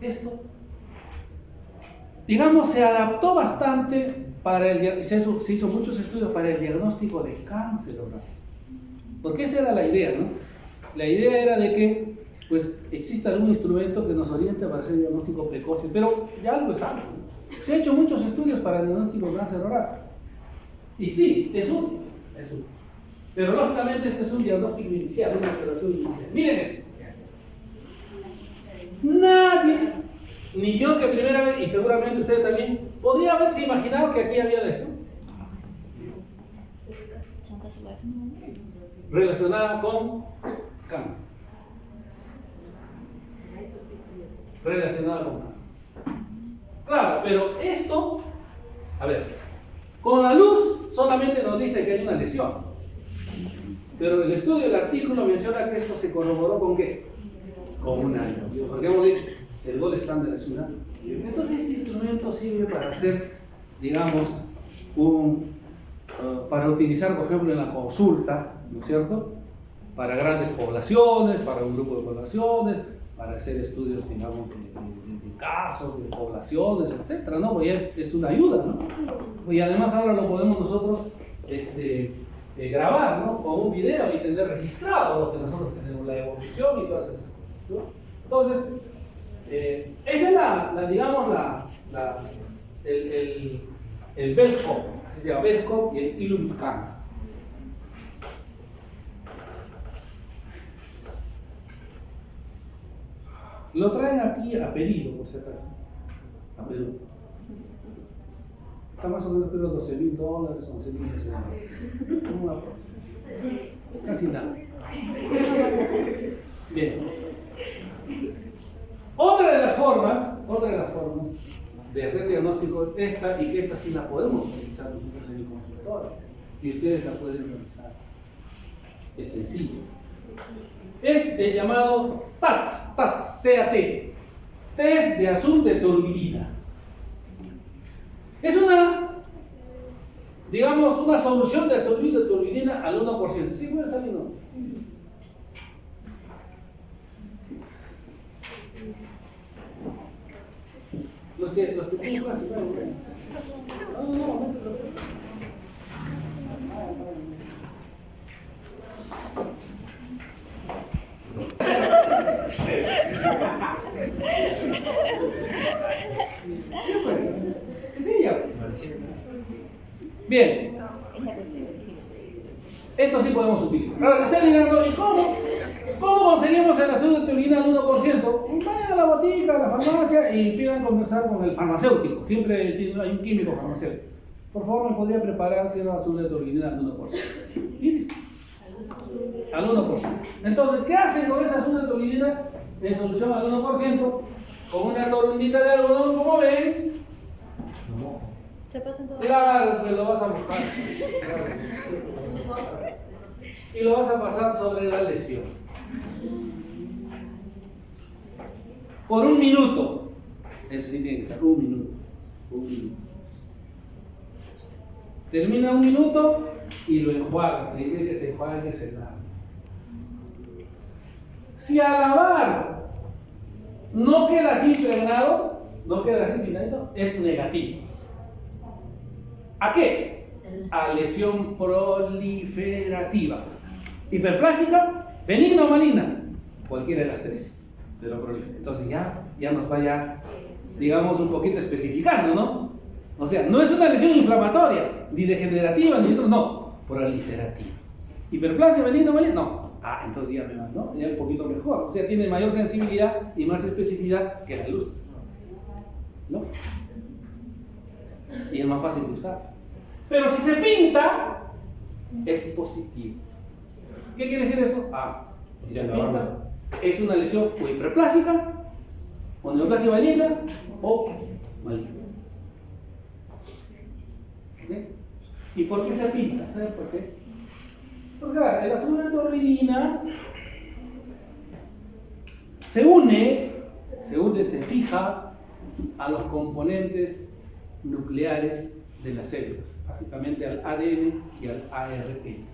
Speaker 1: esto, digamos, se adaptó bastante para se hizo muchos estudios para el diagnóstico de cáncer oral. Porque esa era la idea, ¿no? La idea era de que, pues, exista algún instrumento que nos oriente para hacer diagnóstico precoz, pero ya algo es algo, ¿no? Se han hecho muchos estudios para el diagnóstico de cáncer oral. Y sí, es útil. Pero lógicamente este es un diagnóstico inicial, una observación inicial. Miren esto. Nadie, ni yo que primera vez, y seguramente ustedes también, podría haberse imaginado que aquí había lesión relacionada con cáncer. Relacionada con cáncer. Claro, pero esto, a ver, con la luz solamente nos dice que hay una lesión. Pero el estudio del artículo menciona que esto se corroboró con ¿qué? Con una luz. Porque hemos dicho, el gol estándar es una. Entonces este instrumento sirve para hacer, digamos, para utilizar, por ejemplo, en la consulta, ¿no es cierto? Para grandes poblaciones, para un grupo de poblaciones, para hacer estudios, digamos, de casos, de poblaciones, etcétera, ¿no? Pues es una ayuda, ¿no? Y además ahora lo podemos nosotros grabar, ¿no? Con un video y tener registrado lo que nosotros tenemos, la evolución y todas esas cosas, ¿no? Entonces, esa es digamos, el Belscope, así se llama, Belscope y el Illumiscan. Lo traen aquí a pedido, por si acaso, a Perú. Está más o menos de $12,000, $11,000. Casi nada. Bien. Otra de las formas de hacer diagnóstico es esta, y que esta sí la podemos utilizar nosotros en el consultorio. Y ustedes la pueden realizar. Es sencillo. Es el llamado TAT, test de azul de turbidina. Es digamos, una solución de azul de turbidina al 1%. ¿Sí puede salir o no? Sí. Los que pongan, no. Bien. Esto sí podemos utilizar. Ahora, ustedes dirán, ¿y cómo? ¿Cómo conseguimos el azúcar de teolina al 1%? Vayan a la botica, a la farmacia y pidan conversar con el farmacéutico. Siempre hay un químico farmacéutico. Por favor, ¿me podría preparar que azúcar de teolina al 1%? Y listo. Al 1%. Entonces, ¿qué hacen con esa azúcar de teolina en solución al 1%? Con una toronjita de algodón, como ven.
Speaker 2: Se pasan todo.
Speaker 1: Claro que lo vas a buscar. Y lo vas a pasar sobre la lesión. Por 1 minuto. Eso sí tiene que estar, 1 minuto. 1 minuto. Termina 1 minuto y lo enjuagas. Le dice que se enjuague, que se lave. Si al lavar no queda así impregnado, no queda así pintadito, es negativo. ¿A qué? A lesión proliferativa. Hiperplástica, benigna o maligna. Cualquiera de las tres. Pero proliferativa. Entonces ya nos vaya, digamos, un poquito especificando, ¿no? O sea, no es una lesión inflamatoria, ni degenerativa, ni no, proliferativa. Hiperplasia, benigna o maligna, no. Entonces ya me va, ¿no? Ya un poquito mejor. O sea, tiene mayor sensibilidad y más especificidad que la luz. ¿No? Y es más fácil de usar. Pero si se pinta, es positivo. ¿Qué quiere decir eso? Si se pinta, es una lesión o hiperplásica, o neoplasia benigna, o maligna. ¿Okay? ¿Y por qué se pinta? ¿Saben por qué? Porque claro, el azúcar de teolina se une, se fija a los componentes nucleares de las células, básicamente al ADN y al ARN.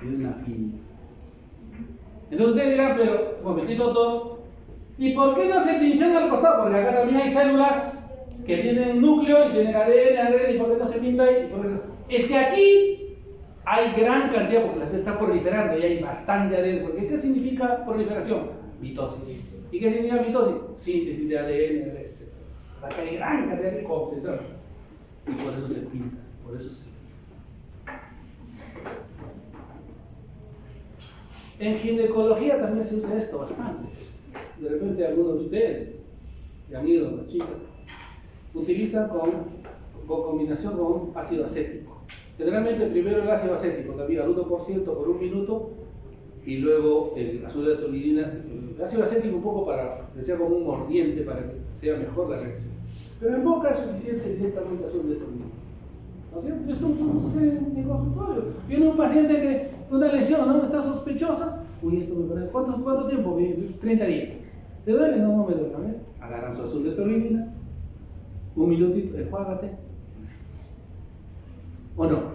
Speaker 1: Es una afinidad. Entonces ustedes dirán, pero, un momentito todo, ¿y por qué no se tensiona al costado? Porque acá también hay células que tienen núcleo y tienen ADN, ARN, ¿y por qué no se pinta ahí? Por eso. Es que aquí hay gran cantidad, porque la célula está proliferando y hay bastante ADN. Porque ¿qué significa proliferación? Mitosis. ¿Y qué significa mitosis? Síntesis de ADN, etc. O sea, que hay gran cantidad de concentrados. Y por eso se pinta, por eso se pinta. En ginecología también se usa esto bastante. De repente algunos de ustedes, que han ido, las chicas, utilizan con combinación con ácido acético. Generalmente primero el ácido acético, también al 1% por 1 minuto, y luego el azúcar de teolina, el ácido acético un poco para que sea como un mordiente para que sea mejor la reacción. Pero en boca es suficiente directamente azúcar de teolina. ¿No es cierto? Esto sucede en el consultorio. Viene un paciente que una lesión, ¿no? Está sospechosa. Uy, esto me parece. ¿Cuánto tiempo? 30 días. ¿Te duele? No, no me duele. A ver, agarran su azúcar de teolina, 1 minutito, enjuágate. ¿O no?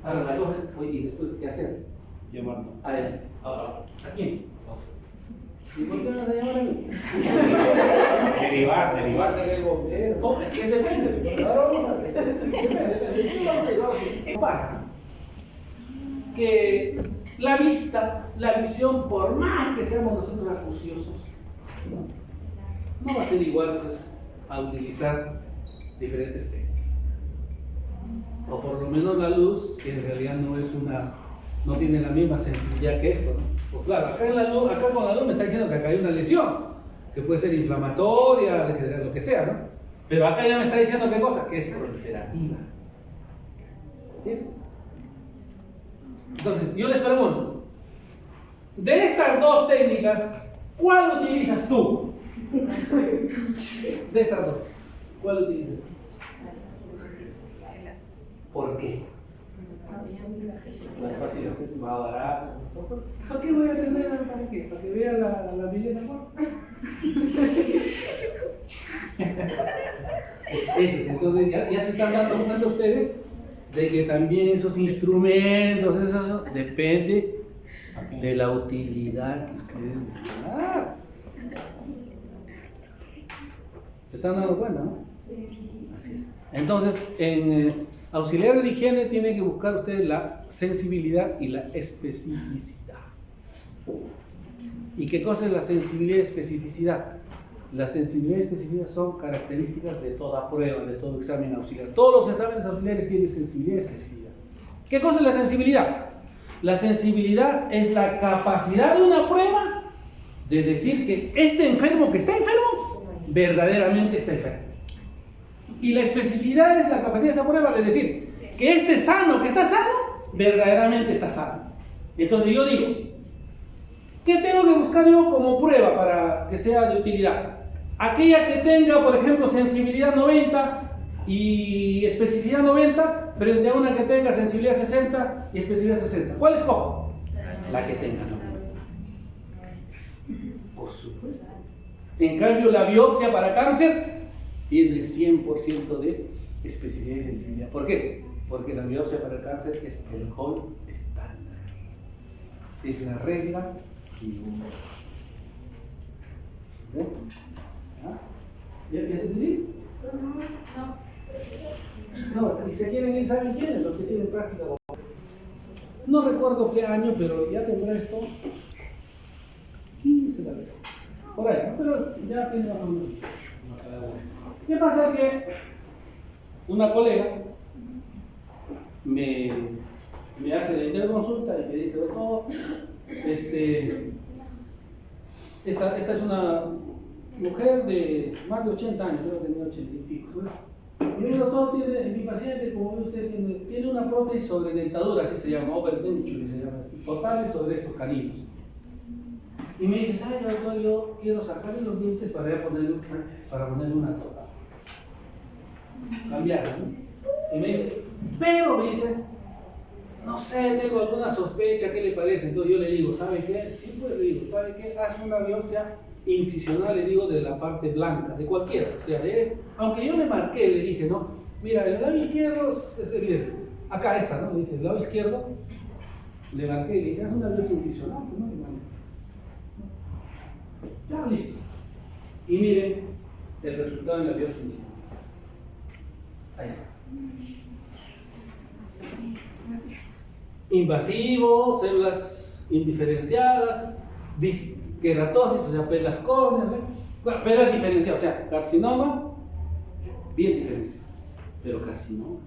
Speaker 1: Ahora la cosa es, oye, ¿y después qué hacer?
Speaker 5: Llamarlo.
Speaker 1: ¿A quién? ¿Y por qué no vas a llamar a mí?
Speaker 5: Derivar.
Speaker 1: Ser el bombero. No, es que depende. Ahora vamos a hacer. Depende. Para que la vista, la visión, por más que seamos nosotros acuciosos, no va a ser igual pues, a utilizar diferentes técnicas. O por lo menos la luz, que en realidad no tiene la misma sensibilidad que esto, ¿no? Pues claro, acá con la luz me está diciendo que acá hay una lesión, que puede ser inflamatoria, lo que sea, ¿no? Pero acá ya me está diciendo qué cosa, que es proliferativa. ¿Entiendes? Entonces, yo les pregunto, de estas dos técnicas, ¿cuál utilizas tú? De estas dos, ¿cuál utilizas tú? ¿Por qué? Más fácil, más barato. ¿Para qué voy a tener? ¿Para qué? ¿Para que vea la Milena? Entonces ya se están dando cuenta ustedes de que también esos instrumentos, eso depende de la utilidad que ustedes vean. ¿Se están dando cuenta, no? Sí. Así es. Entonces, en auxiliares de higiene tienen que buscar ustedes la sensibilidad y la especificidad. ¿Y qué cosa es la sensibilidad y especificidad? La sensibilidad y especificidad son características de toda prueba, de todo examen auxiliar. Todos los exámenes auxiliares tienen sensibilidad y especificidad. ¿Qué cosa es la sensibilidad? La sensibilidad es la capacidad de una prueba de decir que este enfermo que está enfermo, verdaderamente está enfermo. Y la especificidad es la capacidad de esa prueba de decir que este sano, que está sano, verdaderamente está sano. Entonces yo digo, ¿qué tengo que buscar yo como prueba para que sea de utilidad? Aquella que tenga, por ejemplo, sensibilidad 90 y especificidad 90, frente a una que tenga sensibilidad 60 y especificidad 60. ¿Cuál escojo? La que tenga 90. Por supuesto. En cambio, la biopsia para cáncer tiene 100% de especificidad y sensibilidad. ¿Por qué? Porque la biopsia para el cáncer es el gold estándar. Es la regla y ¿Ya se entendí? No, y si quieren ir, ¿saben quiénes? Los que tienen práctica. No recuerdo qué año, pero ya tendrá esto 15 tal vez. Por ahí, ¿no? Pero ya tiene más o menos. ¿Qué pasa? Que una colega me hace la interconsulta y me dice, doctor, esta es una mujer de más de 80 años, creo que tenía 80 y pico. Y me dijo, doctor, mi paciente, como ve usted, tiene una prótesis sobre dentadura, así se llama, overdenture, se llama, totales sobre estos caninos. Y me dice, ¿sabe, doctor? Yo quiero sacarle los dientes para ponerle una total. Cambiarla, ¿no? Y me dice, pero me dice, no sé, tengo alguna sospecha, ¿qué le parece? Entonces yo le digo, ¿sabe qué? Sí, pues le digo, ¿sabe qué? Haz una biopsia incisional, le digo, de la parte blanca, de cualquiera, o sea, de este. Aunque yo le marqué, le dije, no, mira, el labio izquierdo es evidente, acá está, ¿no? Le dije, el labio izquierdo, le marqué y le dije, haz una biopsia incisional, ¿no? Ya, listo. Y miren el resultado de la biopsia incisional. Ahí está. Invasivo, células indiferenciadas, disqueratosis, o sea, pelas córneas, ¿no? Pelas diferenciadas, o sea, carcinoma, bien diferenciado, pero carcinoma.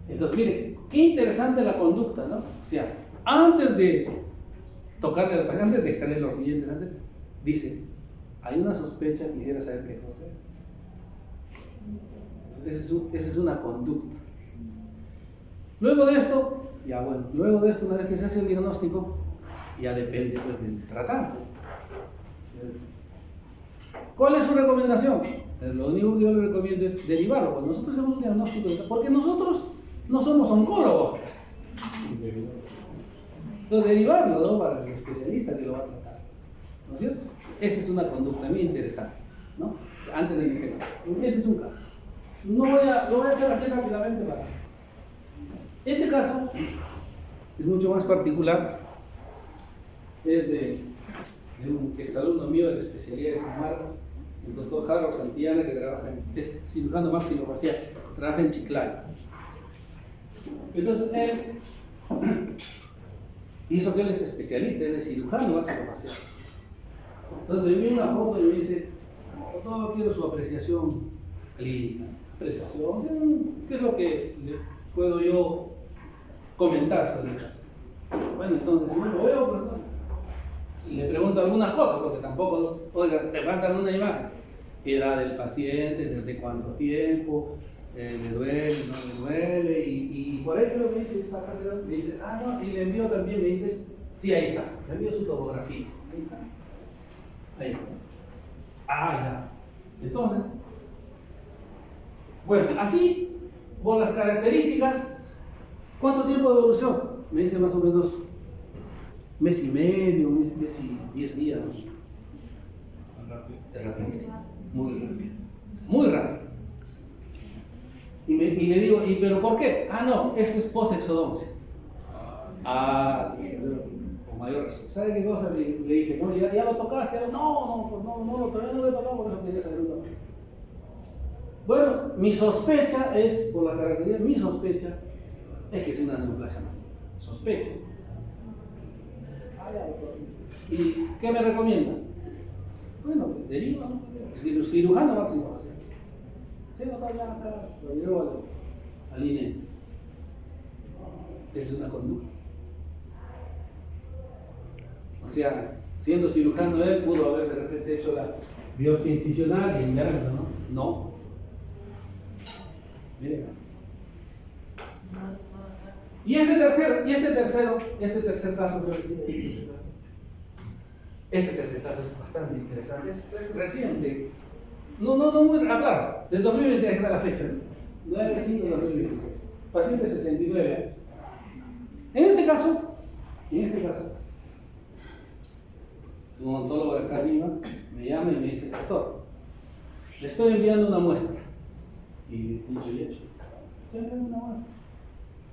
Speaker 1: Entonces, miren, qué interesante la conducta, ¿no? O sea, antes de tocarle la pared, antes de extraer los dientes, dice, hay una sospecha, quisiera saber qué cosa es. Esa es una conducta. Luego de esto, una vez que se hace el diagnóstico, ya depende pues del tratante. ¿Cuál es su recomendación? Lo único que yo le recomiendo es derivarlo. Cuando nosotros hacemos un diagnóstico, porque nosotros no somos oncólogos. Entonces, derivarlo, ¿no? Para el especialista que lo va a tratar. ¿No es cierto? Esa es una conducta muy interesante, ¿no? Antes de que ese es un caso. Lo voy a hacer así rápidamente para. Este caso es mucho más particular. Es de un exalumno mío de la especialidad de San Marcos, el doctor Harold Santillana, que es cirujano maxilofacial, trabaja en Chiclayo. Entonces él hizo que él es especialista, él es cirujano maxilofacial. Entonces me envió una foto y me dice, doctor, quiero su apreciación clínica. Apreciación, ¿qué es lo que le puedo yo comentar sobre el caso? Bueno, entonces yo lo veo, pero no. Y le pregunto algunas cosas, porque tampoco, oiga, te mandan una imagen. Edad del paciente, desde cuánto tiempo, le duele, no le duele, y por ahí creo que me dice, esta carrera, me dice, no, y le envío también, me dice, sí, ahí está, le envío su tomografía, ahí está. Ahí está. Ya. Entonces, bueno, así, por las características, ¿cuánto tiempo de evolución? Me dice más o menos mes y medio, mes y 10 días. Es rapidísimo, muy rápido, muy rápido. Y le digo, ¿pero por qué? No, esto es post-exodoncia. Dije, con mayor razón. ¿Sabe qué cosa? Le dije, no, ¿ya lo tocaste? No, todavía no lo he tocado, por eso quería saber un poco. Bueno, mi sospecha es, por la característica, es que es una neoplasia maligna. Sospecha. Ah, ya, doctor. ¿Y qué me recomienda? Bueno, pues, deriva, ¿no? Cirujano máximo va a ser. Sí, doctor, ya acá lo llevo al INE. Esa es una conducta. O sea, siendo cirujano él, pudo haber de repente hecho la biopsia incisional y enviármelo, ¿no? No. Miren. Y este tercer caso, creo que sí, este tercer caso es bastante interesante, es reciente. No, muy claro, del 2023 está la fecha, ¿no? 9/5 de 2023. Paciente 69 años. En este caso, su odontólogo de acá arriba me llama y me dice, doctor, le estoy enviando una muestra. Y dicho y hecho, estoy enviando una muestra.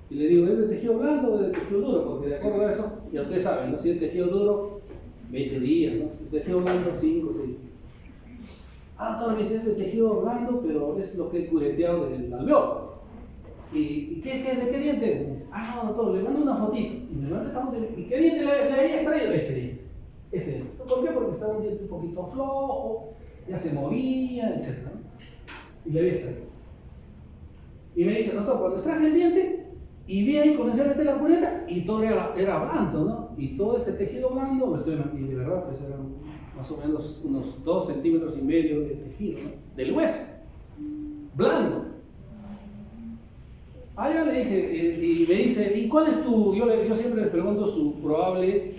Speaker 1: Y le digo, ¿es de tejido blando o de tejido duro? Porque de acuerdo a eso, ya ustedes saben, ¿no? Si es tejido duro, 20 días, ¿no? Si es tejido blando, 5 o 6. Ah, doctor, me dice, es de tejido blando, pero es lo que he cureteado del alveolo. ¿Y de qué diente es? Me dice, no, doctor, le mando una fotito. Y me manda esta fotito. ¿Y qué diente le había extraído? Este diente. ¿Por qué? Porque estaba un diente un poquito flojo, ya se movía, etc. Y le había extraído. Y me dice, doctor, cuando extraje el diente, y vi ahí, comencé a meter la cuneta, y todo era blando, ¿no? Y todo ese tejido blando, y de verdad, pues eran más o menos unos 2,5 centímetros de tejido, ¿no? Del hueso. Blando. Ya le dije, y me dice, ¿y cuál es tu? Yo siempre les pregunto su probable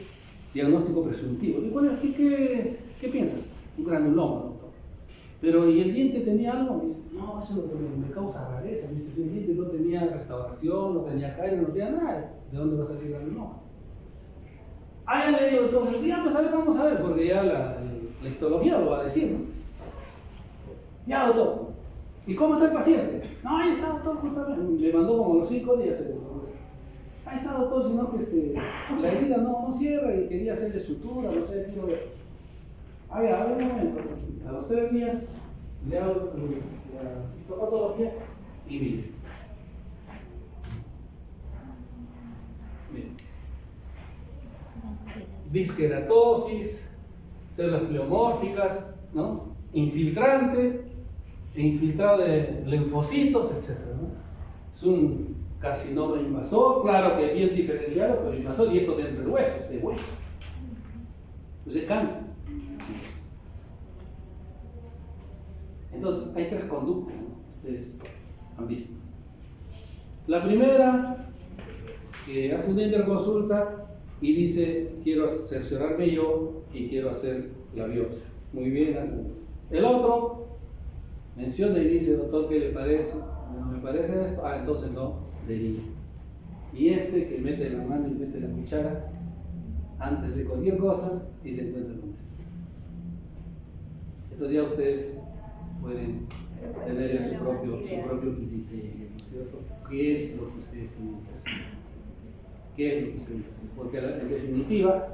Speaker 1: diagnóstico presuntivo. ¿Y qué piensas? Un granuloma, doctor. Pero, ¿y el diente tenía algo? Me dice, no, eso es lo que me causa rareza. Me dice, si el diente no tenía restauración, no tenía caries, no tenía nada, ¿de dónde va a salir el granuloma? Ya le digo, entonces, pues a ver, vamos a ver, porque ya la histología lo va a decir, ¿no? Ya, doctor. ¿Y cómo está el paciente? No, ahí está, doctor, le mandó como los 5 días. Ahí está, doctor, sino que la herida no cierra y quería hacerle sutura, no sé, quiero ver. A ver, un momento. A los 3 días le hago la histopatología y mire. Disqueratosis, células pleomórficas, ¿no? Infiltrante, infiltrado de linfocitos, etc. ¿no? Es un carcinoma invasor, claro que bien diferenciado, pero invasor, y esto dentro del hueso, es de hueso. Entonces cáncer. Entonces hay 3 conductas, ¿no? Ustedes han visto. La primera, que hace una interconsulta y dice, quiero cerciorarme yo y quiero hacer la biopsia. Muy bien, el otro menciona y dice, doctor, ¿qué le parece? No me parece esto, entonces no, deriva. Y que mete la mano y mete la cuchara antes de cualquier cosa y se encuentra con esto. Entonces ya ustedes pueden tener su propio criterio, ¿no es cierto? ¿Qué es lo que ustedes tienen que hacer? ¿Qué es lo que ustedes tienen que hacer? Porque en definitiva,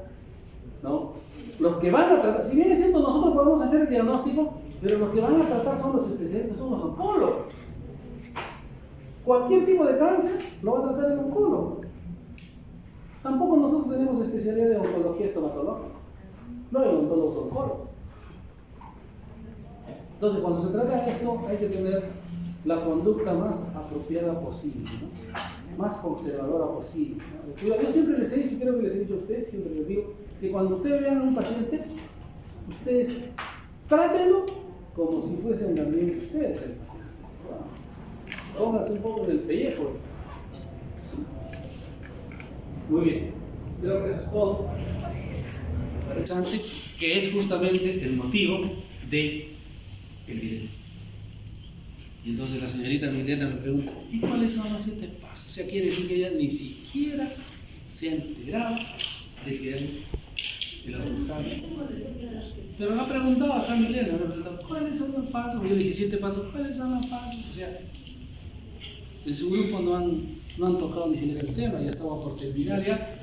Speaker 1: ¿no? Los que van a tratar, si bien es cierto, nosotros podemos hacer el diagnóstico, pero los que van a tratar son los especialistas, son los oncólogos. Cualquier tipo de cáncer lo va a tratar el oncólogo. Tampoco nosotros tenemos especialidad de oncología estomatológica. No hay odontólogos oncólogos. Entonces, cuando se trata de esto, hay que tener la conducta más apropiada posible, ¿no? Más conservadora posible, ¿no? Yo siempre les he dicho, creo que les he dicho a ustedes, siempre les digo, que cuando ustedes vean a un paciente, ustedes trátenlo como si fuesen también ustedes el paciente. Pónganse un poco del pellejo del paciente. Muy bien, creo que eso es todo. Interesante, que es justamente el motivo de el video. Y entonces la señorita Milena me pregunta, ¿y cuáles son los 7 pasos? O sea, quiere decir que ella ni siquiera se ha enterado de que hay el autoexamen. Pero me ha preguntado acá Milena, ¿cuáles son los pasos? Yo le dije 7 pasos, ¿cuáles son los pasos? O sea, en su grupo no han tocado ni siquiera el tema, ya estaba por terminar ya.